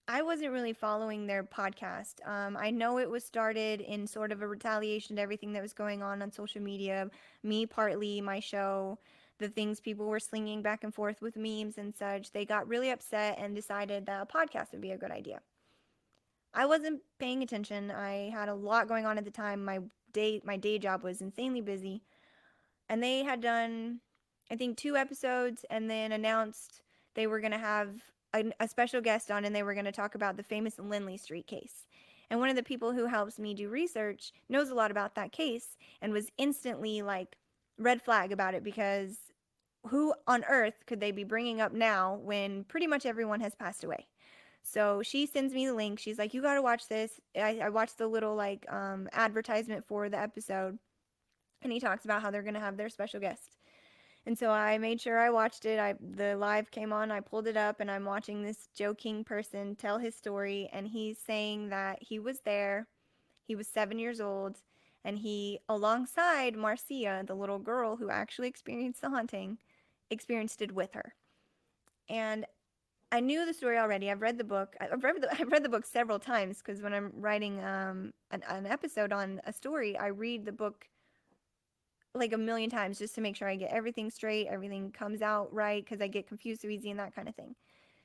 I wasn't really following their podcast. I know it was started in sort of a retaliation to everything that was going on social media. Me, partly, my show, the things people were slinging back and forth with memes and such. They got really upset and decided that a podcast would be a good idea. I wasn't paying attention. I had a lot going on at the time. My day job was insanely busy, and they had done, I think, 2 episodes and then announced they were going to have a special guest on and they were going to talk about the famous Lindley Street case. And one of the people who helps me do research knows a lot about that case and was instantly like red flag about it because who on earth could they be bringing up now when pretty much everyone has passed away? So she sends me the link. She's like, "You got to watch this." I watched the little like advertisement for the episode, and he talks about how they're going to have their special guest. And so I made sure I watched it. The live came on, I pulled it up and I'm watching this Joe King person tell his story and he's saying that he was there. He was 7 years old and he alongside Marcia, the little girl who actually experienced the haunting, experienced it with her. And I knew the story already. I've read the book. I've read the book several times because when I'm writing an episode on a story, I read the book like a million times just to make sure I get everything straight, everything comes out right because I get confused so easy and that kind of thing.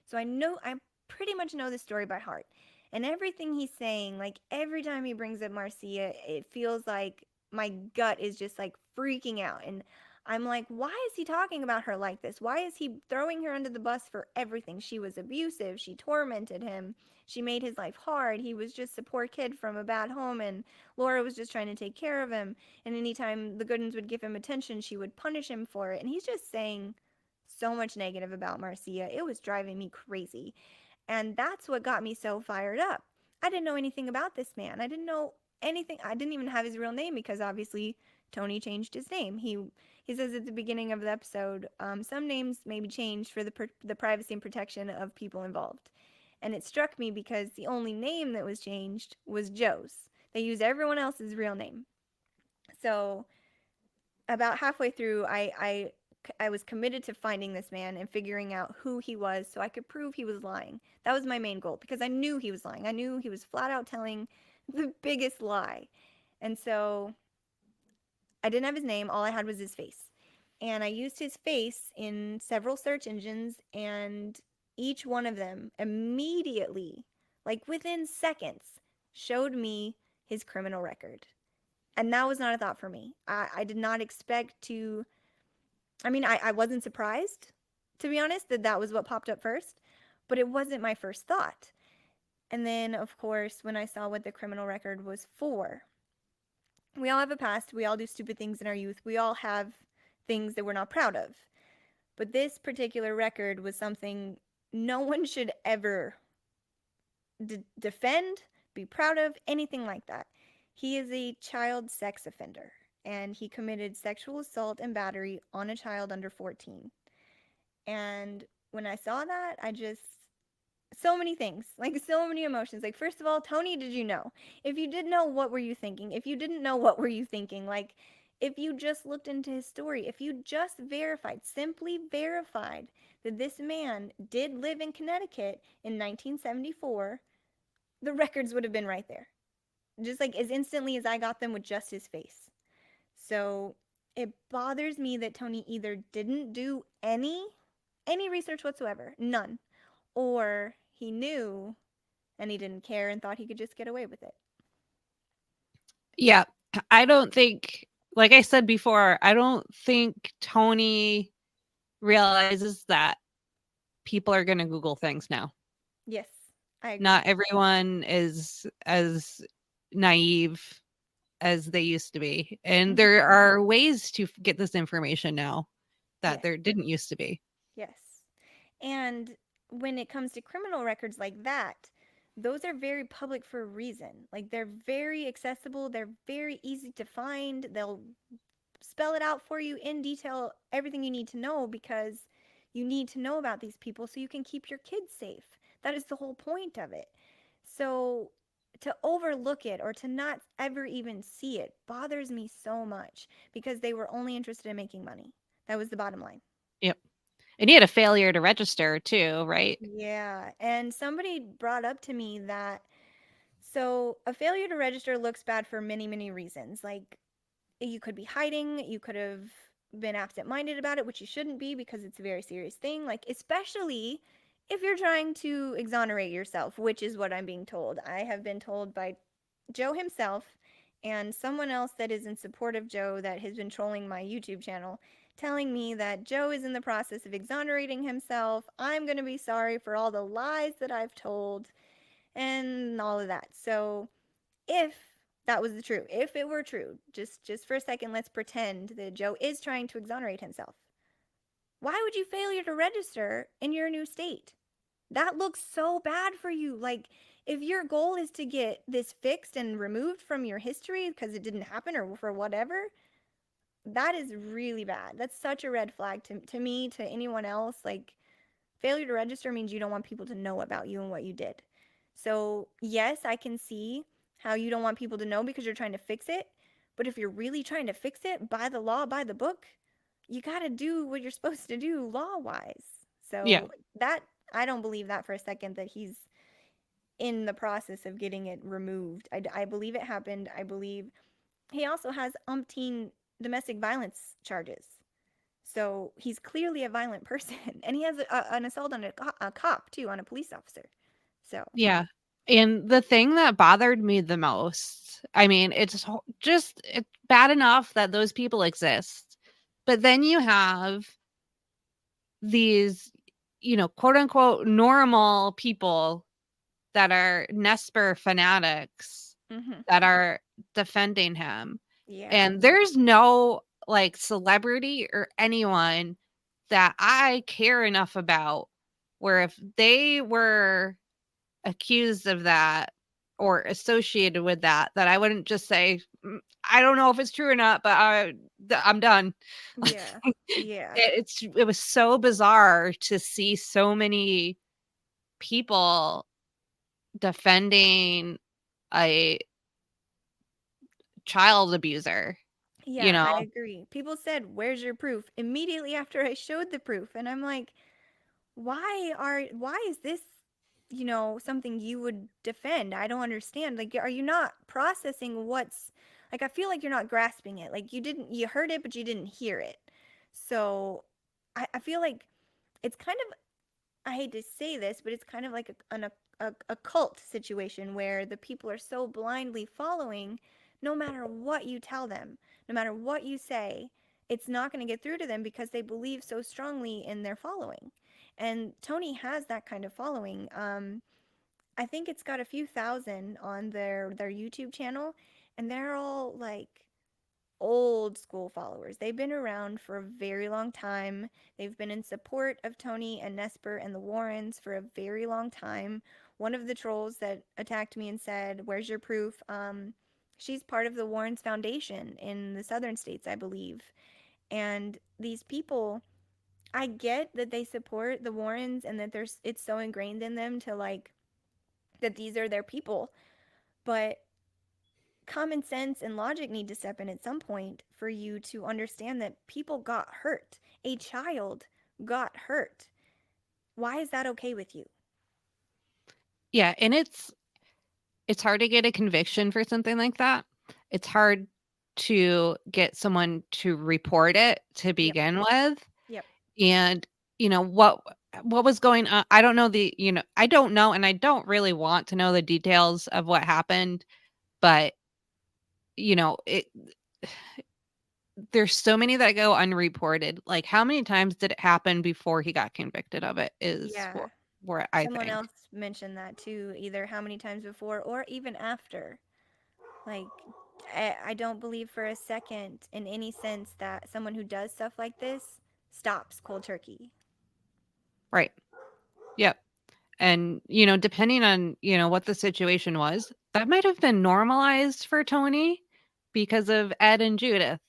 So I pretty much know the story by heart. And everything he's saying, like every time he brings up Marcia, it feels like my gut is just like freaking out. And I'm like, why is he talking about her like this? Why is he throwing her under the bus for everything? She was abusive. She tormented him. She made his life hard. He was just a poor kid from a bad home, and Laura was just trying to take care of him. And anytime the good ones would give him attention, she would punish him for it. And he's just saying so much negative about Marcia. It was driving me crazy. And that's what got me so fired up. I didn't know anything about this man. I didn't know anything. I didn't even have his real name because obviously Tony changed his name. He says at the beginning of the episode, some names may be changed for the privacy and protection of people involved. And it struck me because the only name that was changed was Joe's. They used everyone else's real name. So about halfway through, I was committed to finding this man and figuring out who he was so I could prove he was lying. That was my main goal because I knew he was lying. I knew he was flat out telling the biggest lie. And so I didn't have his name, all I had was his face. And I used his face in several search engines, and each one of them immediately, like within seconds, showed me his criminal record. And that was not a thought for me. I did not expect to. I mean, I wasn't surprised, to be honest, that that was what popped up first, but it wasn't my first thought. And then, of course, when I saw what the criminal record was for, we all have a past. We all do stupid things in our youth. We all have things that we're not proud of. But this particular record was something no one should ever defend, be proud of, anything like that. He is a child sex offender, and he committed sexual assault and battery on a child under 14. And when I saw that, I just, so many things, like so many emotions. Like, first of all, Tony, did you know? If you did know, what were you thinking? If you didn't know, what were you thinking? Like, if you just looked into his story, if you just verified, simply verified that this man did live in Connecticut in 1974, the records would have been right there. Just like as instantly as I got them with just his face. So it bothers me that Tony either didn't do any research whatsoever, none, or he knew and he didn't care and thought he could just get away with it. Yeah. I don't think, like I said before, I don't think Tony realizes that people are going to Google things now. Yes, I agree. Not everyone is as naive as they used to be. And Hmm. there are ways to get this information now that Yes, there didn't used to be. yes. And when it comes to criminal records like that, those are very public for a reason. Like they're very accessible, they're very easy to find. They'll spell it out for you in detail, everything you need to know because you need to know about these people so you can keep your kids safe. That is the whole point of it. So to overlook it or to not ever even see it bothers me so much because they were only interested in making money. That was the bottom line. Yep. And you had a failure to register too, right? Yeah. And somebody brought up to me that so a failure to register looks bad for many, many reasons. Like you could be hiding, you could have been absent-minded about it, which you shouldn't be because it's a very serious thing, like especially if you're trying to exonerate yourself, which is what I'm being told. I have been told by Joe himself and someone else that is in support of Joe that has been trolling my YouTube channel, telling me that Joe is in the process of exonerating himself. I'm going to be sorry for all the lies that I've told and all of that. So if that was the true, if it were true, just for a second, let's pretend that Joe is trying to exonerate himself. Why would you failure to register in your new state? That looks so bad for you. Like if your goal is to get this fixed and removed from your history because it didn't happen or for whatever, that is really bad. That's such a red flag to me, to anyone else. Like failure to register means you don't want people to know about you and what you did. So, yes, I can see how you don't want people to know because you're trying to fix it. But if you're really trying to fix it by the law, by the book, you got to do what you're supposed to do law wise. Yeah. So, that I don't believe that for a second that he's in the process of getting it removed. I believe it happened. I believe he also has umpteen domestic violence charges. So he's clearly a violent person, and he has an assault on a cop too, on a police officer. So Yeah. And the thing that bothered me the most, I mean, just it's bad enough that those people exist. But then you have these, quote unquote normal people that are NESPR fanatics hmm, that are defending him. yeah, And there's no like celebrity or anyone that I care enough about where if they were accused of that or associated with that, that I wouldn't just say, I don't know if it's true or not, but I'm done. yeah, yeah, It was so bizarre to see so many people defending a child abuser, you yeah. know? I agree. People said, "Where's your proof?" Immediately after I showed the proof, and I'm like, why is this, something you would defend? I don't understand. Like, are you not processing what's like? I feel like you're not grasping it. Like you heard it, but you didn't hear it. So I feel like it's kind of, I hate to say this, but it's kind of like a cult situation where the people are so blindly following no matter what you tell them, no matter what you say, it's not going to get through to them because they believe so strongly in their following. And Tony has that kind of following. I think it's got a few thousand on their YouTube channel, and they're all like old school followers. They've been around for a very long time. They've been in support of Tony and Nesper and the Warrens for a very long time. One of the trolls that attacked me and said, "Where's your proof?" She's part of the Warrens Foundation in the southern states, I believe. And these people, I get that they support the Warrens and that there's it's so ingrained in them to like that these are their people, but common sense and logic need to step in at some point for you to understand that people got hurt. A child got hurt. Why is that okay with you? Yeah, and it's hard to get a conviction for something like that. It's hard to get someone to report it to Yep. begin with, Yep. and, what was going on. I don't know I don't know, and I don't really want to know the details of what happened, but, it there's so many that go unreported. Like, how many times did it happen before he got convicted of it is Yeah. where I Someone think. else mentioned that too, either how many times before or even after. Like, I don't believe for a second in any sense that someone who does stuff like this stops cold turkey. Right. Yep. And, depending on, what the situation was, that might have been normalized for Tony because of Ed and Judith.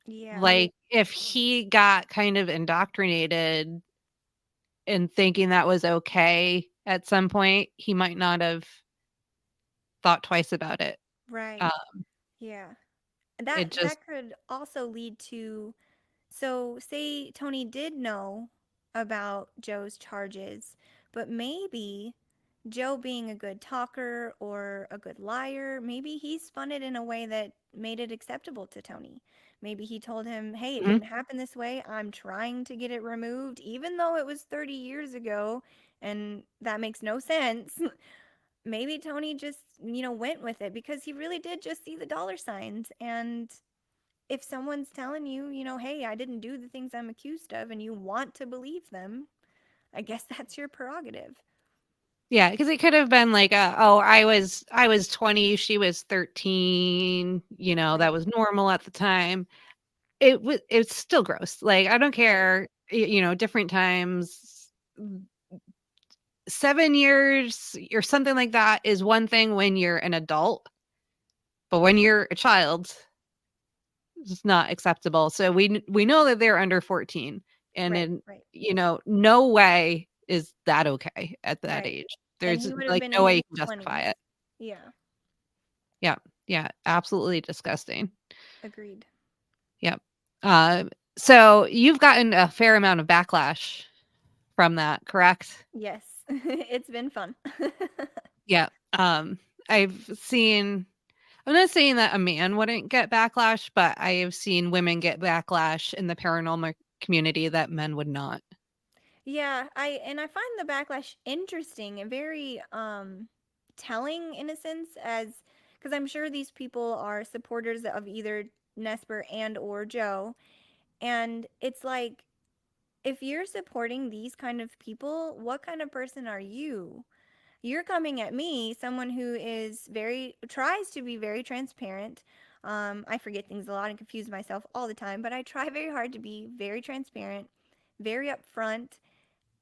Yeah. Like, if he got kind of indoctrinated in thinking that was okay at some point, he might not have thought twice about it. Right. Uh, Yeah. it just That could also lead to, so say Tony did know about Joe's charges, but maybe Joe being a good talker or a good liar, maybe he spun it in a way that made it acceptable to Tony. Maybe he told him, "Hey, it Mhm. didn't happen this way. I'm trying to get it removed even though it was 30 years ago and that makes no sense." Maybe Tony just, went with it because he really did just see the dollar signs. And if someone's telling you, "Hey, I didn't do the things I'm accused of," and you want to believe them, I guess that's your prerogative. Yeah, because it could have been like, "Oh, I was 20, she was 13, that Right. was normal at the time." It's still gross. Like, I don't Right. care, different times. 7 years or something like that is one thing when you're an adult, but when you're a child, it's not acceptable. So we know that they're under 14, and Right. then, Right. no way is that okay at that Right. age. And There's, he would have like, been no in way his you can justify 20s. it. Yeah. Yeah, yeah, absolutely disgusting. Agreed. Yep. So you've gotten a fair amount of backlash from that, correct? Yes. It's been fun. Yeah. I've seen I'm not saying that a man wouldn't get backlash, but I have seen women get backlash in the paranormal community that men would not. Yeah, I find the backlash interesting and very telling in a sense, as because I'm sure these people are supporters of either Nesper and or Joe, and it's like, if you're supporting these kind of people, what kind of person are you? You're coming at me, someone who is very tries to be very transparent. I forget things a lot and confuse myself all the time, but I try very hard to be very transparent, very upfront,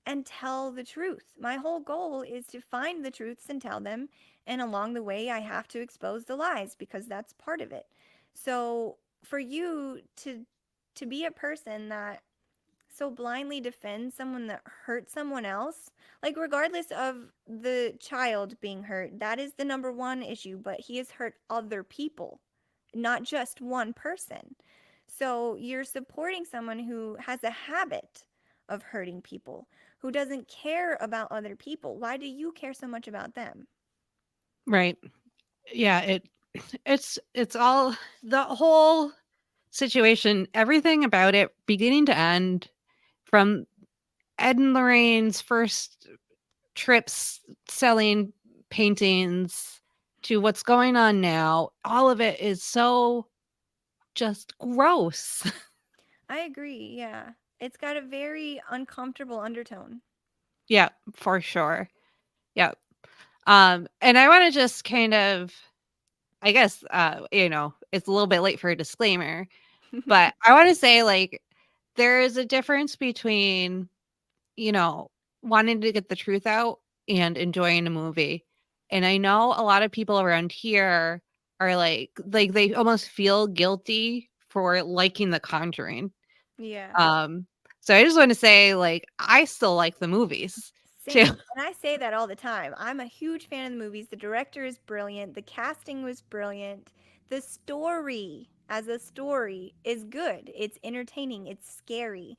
and tell the truth. My whole goal is to find the truths and tell them, and along the way, I have to expose the lies because that's part of it. So, for you to be a person that so blindly defend someone that hurt someone else, like regardless of the child being hurt, that is the number one issue, but he has hurt other people, not just one person. So you're supporting someone who has a habit of hurting people, who doesn't care about other people. Why do you care so much about them? Right. Yeah, it's all the whole situation, everything about it, beginning to end, from Ed and Lorraine's first trips selling paintings to what's going on now, all of it is so just gross. I agree, yeah. It's got a very uncomfortable undertone. Yeah, for sure. Yeah. And I wanna just kind of I guess, it's a little bit late for a disclaimer, but I wanna say, like, there is a difference between, you know, wanting to get the truth out and enjoying a movie. And I know a lot of people around here are like they almost feel guilty for liking The Conjuring. Yeah. Um, so I just wanna say, like, I still like the movies too. Same, and I say that all the time. I'm a huge fan of the movies. The director is brilliant, the casting was brilliant. The story, as a story, is good. It's entertaining, it's scary.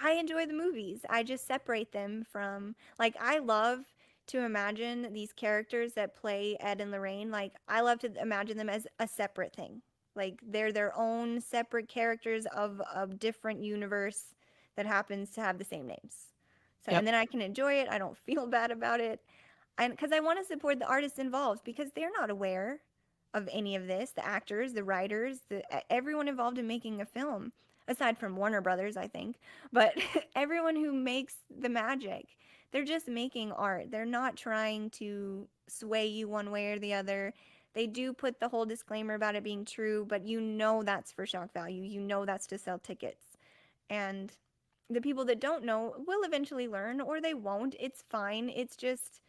I enjoy the movies. I just separate them from, like, I love to imagine these characters that play Ed and Lorraine. Like, I love to imagine them as a separate thing. Like, they're their own separate characters of a different universe that happens to have the same names. So, and Yep. then I can enjoy it. I don't feel bad about it. And because I want to support the artists involved because they're not aware of any of this, the actors, the writers, everyone involved in making a film, aside from Warner Brothers, I think. But everyone who makes the magic, they're just making art. They're not trying to sway you one way or the other. They do put the whole disclaimer about it being true, but you know that's for shock value. You know that's to sell tickets. And the people that don't know will eventually learn or they won't. It's fine. It's just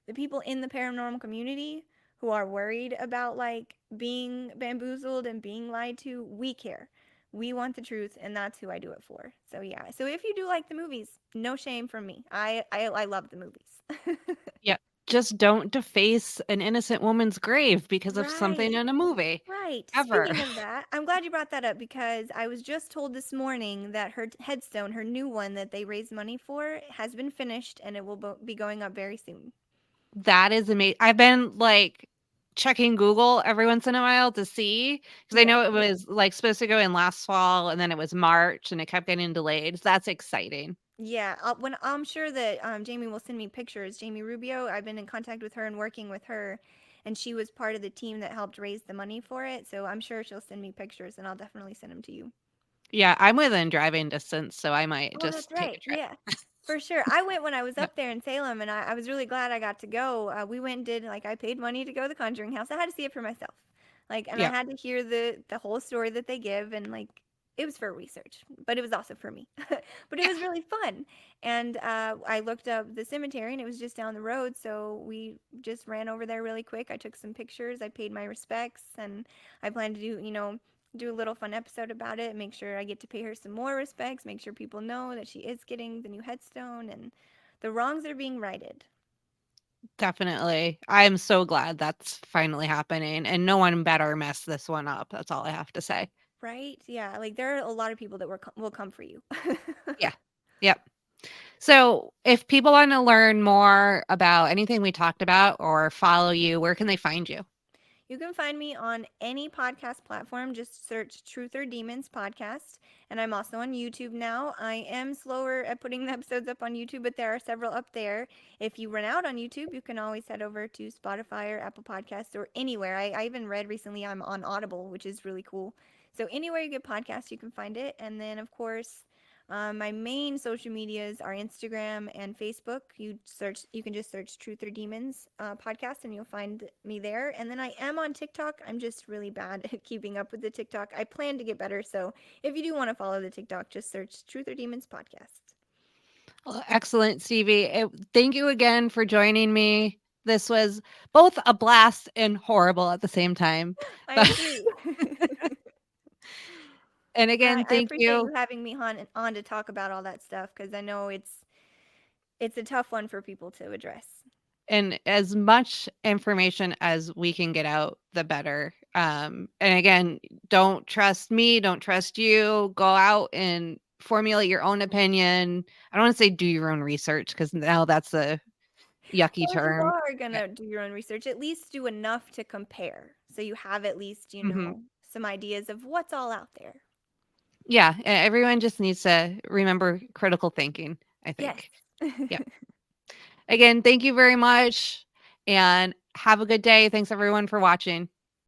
the people in the paranormal community who are worried about like being bamboozled and being lied to, we care. We want the truth and that's who I do it for. So yeah. So if you do like the movies, no shame from me. I love the movies. Yep. Just don't deface an innocent woman's grave because of something Right. in a movie, Right. ever. Speaking of that, I'm glad you brought that up because I was just told this morning that her headstone, her new one that they raised money for, has been finished and it will be going up very soon. That is amazing. I've been, like, checking Google every once in a while to see because I Yeah. know it was, like, supposed to go in last fall, and then it was March, and it kept getting delayed, so that's exciting. Yeah, when I'm sure that Jamie will send me pictures. Jamie Rubio, I've been in contact with her and working with her, and she was part of the team that helped raise the money for it. So I'm sure she'll send me pictures, and I'll definitely send them to you. Yeah, I'm within driving distance, so I might Oh, that's just take a right. trip. Yeah, for sure. I went when I was Yep, up there in Salem, and I was really glad I got to go. We went and did, like, I paid money to go to the Conjuring House. I had to see it for myself. Like, and I yep, had to hear the whole story that they give, and like, it was for research, but it was also for me. But it yeah, was really fun. And I looked up the cemetery, and it was just down the road, so we just ran over there really quick. I took some pictures. I paid my respects, and I plan to do a little fun episode about it, make sure I get to pay her some more respects, make sure people know that she is getting the new headstone and the wrongs are being righted. definitely. I'm so glad that's finally happening, and no one better mess this one up, that's all I have to say. Right? Yeah, like there are a lot of people that will come for you. Yeah, yep. So, if people wanna learn more about anything we talked about or follow you, where can they find you? You can find me on any podcast platform. Just search Truth or Demons podcast. And I'm also on YouTube now. I am slower at putting the episodes up on YouTube, but there are several up there. If you run out on YouTube, you can always head over to Spotify or Apple Podcasts or anywhere. I even read recently I'm on Audible, which is really cool. So anywhere you get podcasts, you can find it. And then, of course, my main social medias are Instagram and Facebook. You can just search Truth or Demons podcast, and you'll find me there. And then I am on TikTok. I'm just really bad at keeping up with the TikTok. I plan to get better, so if you do want to follow the TikTok, just search Truth or Demons podcast. Well, excellent, Stevie. Thank you again for joining me. This was both a blast and horrible at the same time. I But agree. and And again, I thank appreciate you. you having me on to talk about all that stuff because I know it's a tough one for people to address. And as much information as we can get out, the better. And again, don't trust me, don't trust you. Go out and formulate your own opinion. I don't want to say do your own research because now that's a yucky Well, if you term. are gonna do your own research, at least do enough to compare. So you have at least, Mhm. some ideas of what's all out there. Yeah, everyone just needs to remember critical thinking, I Yes. think. Yeah. Again, thank you very much and have a good day. Thanks everyone for watching.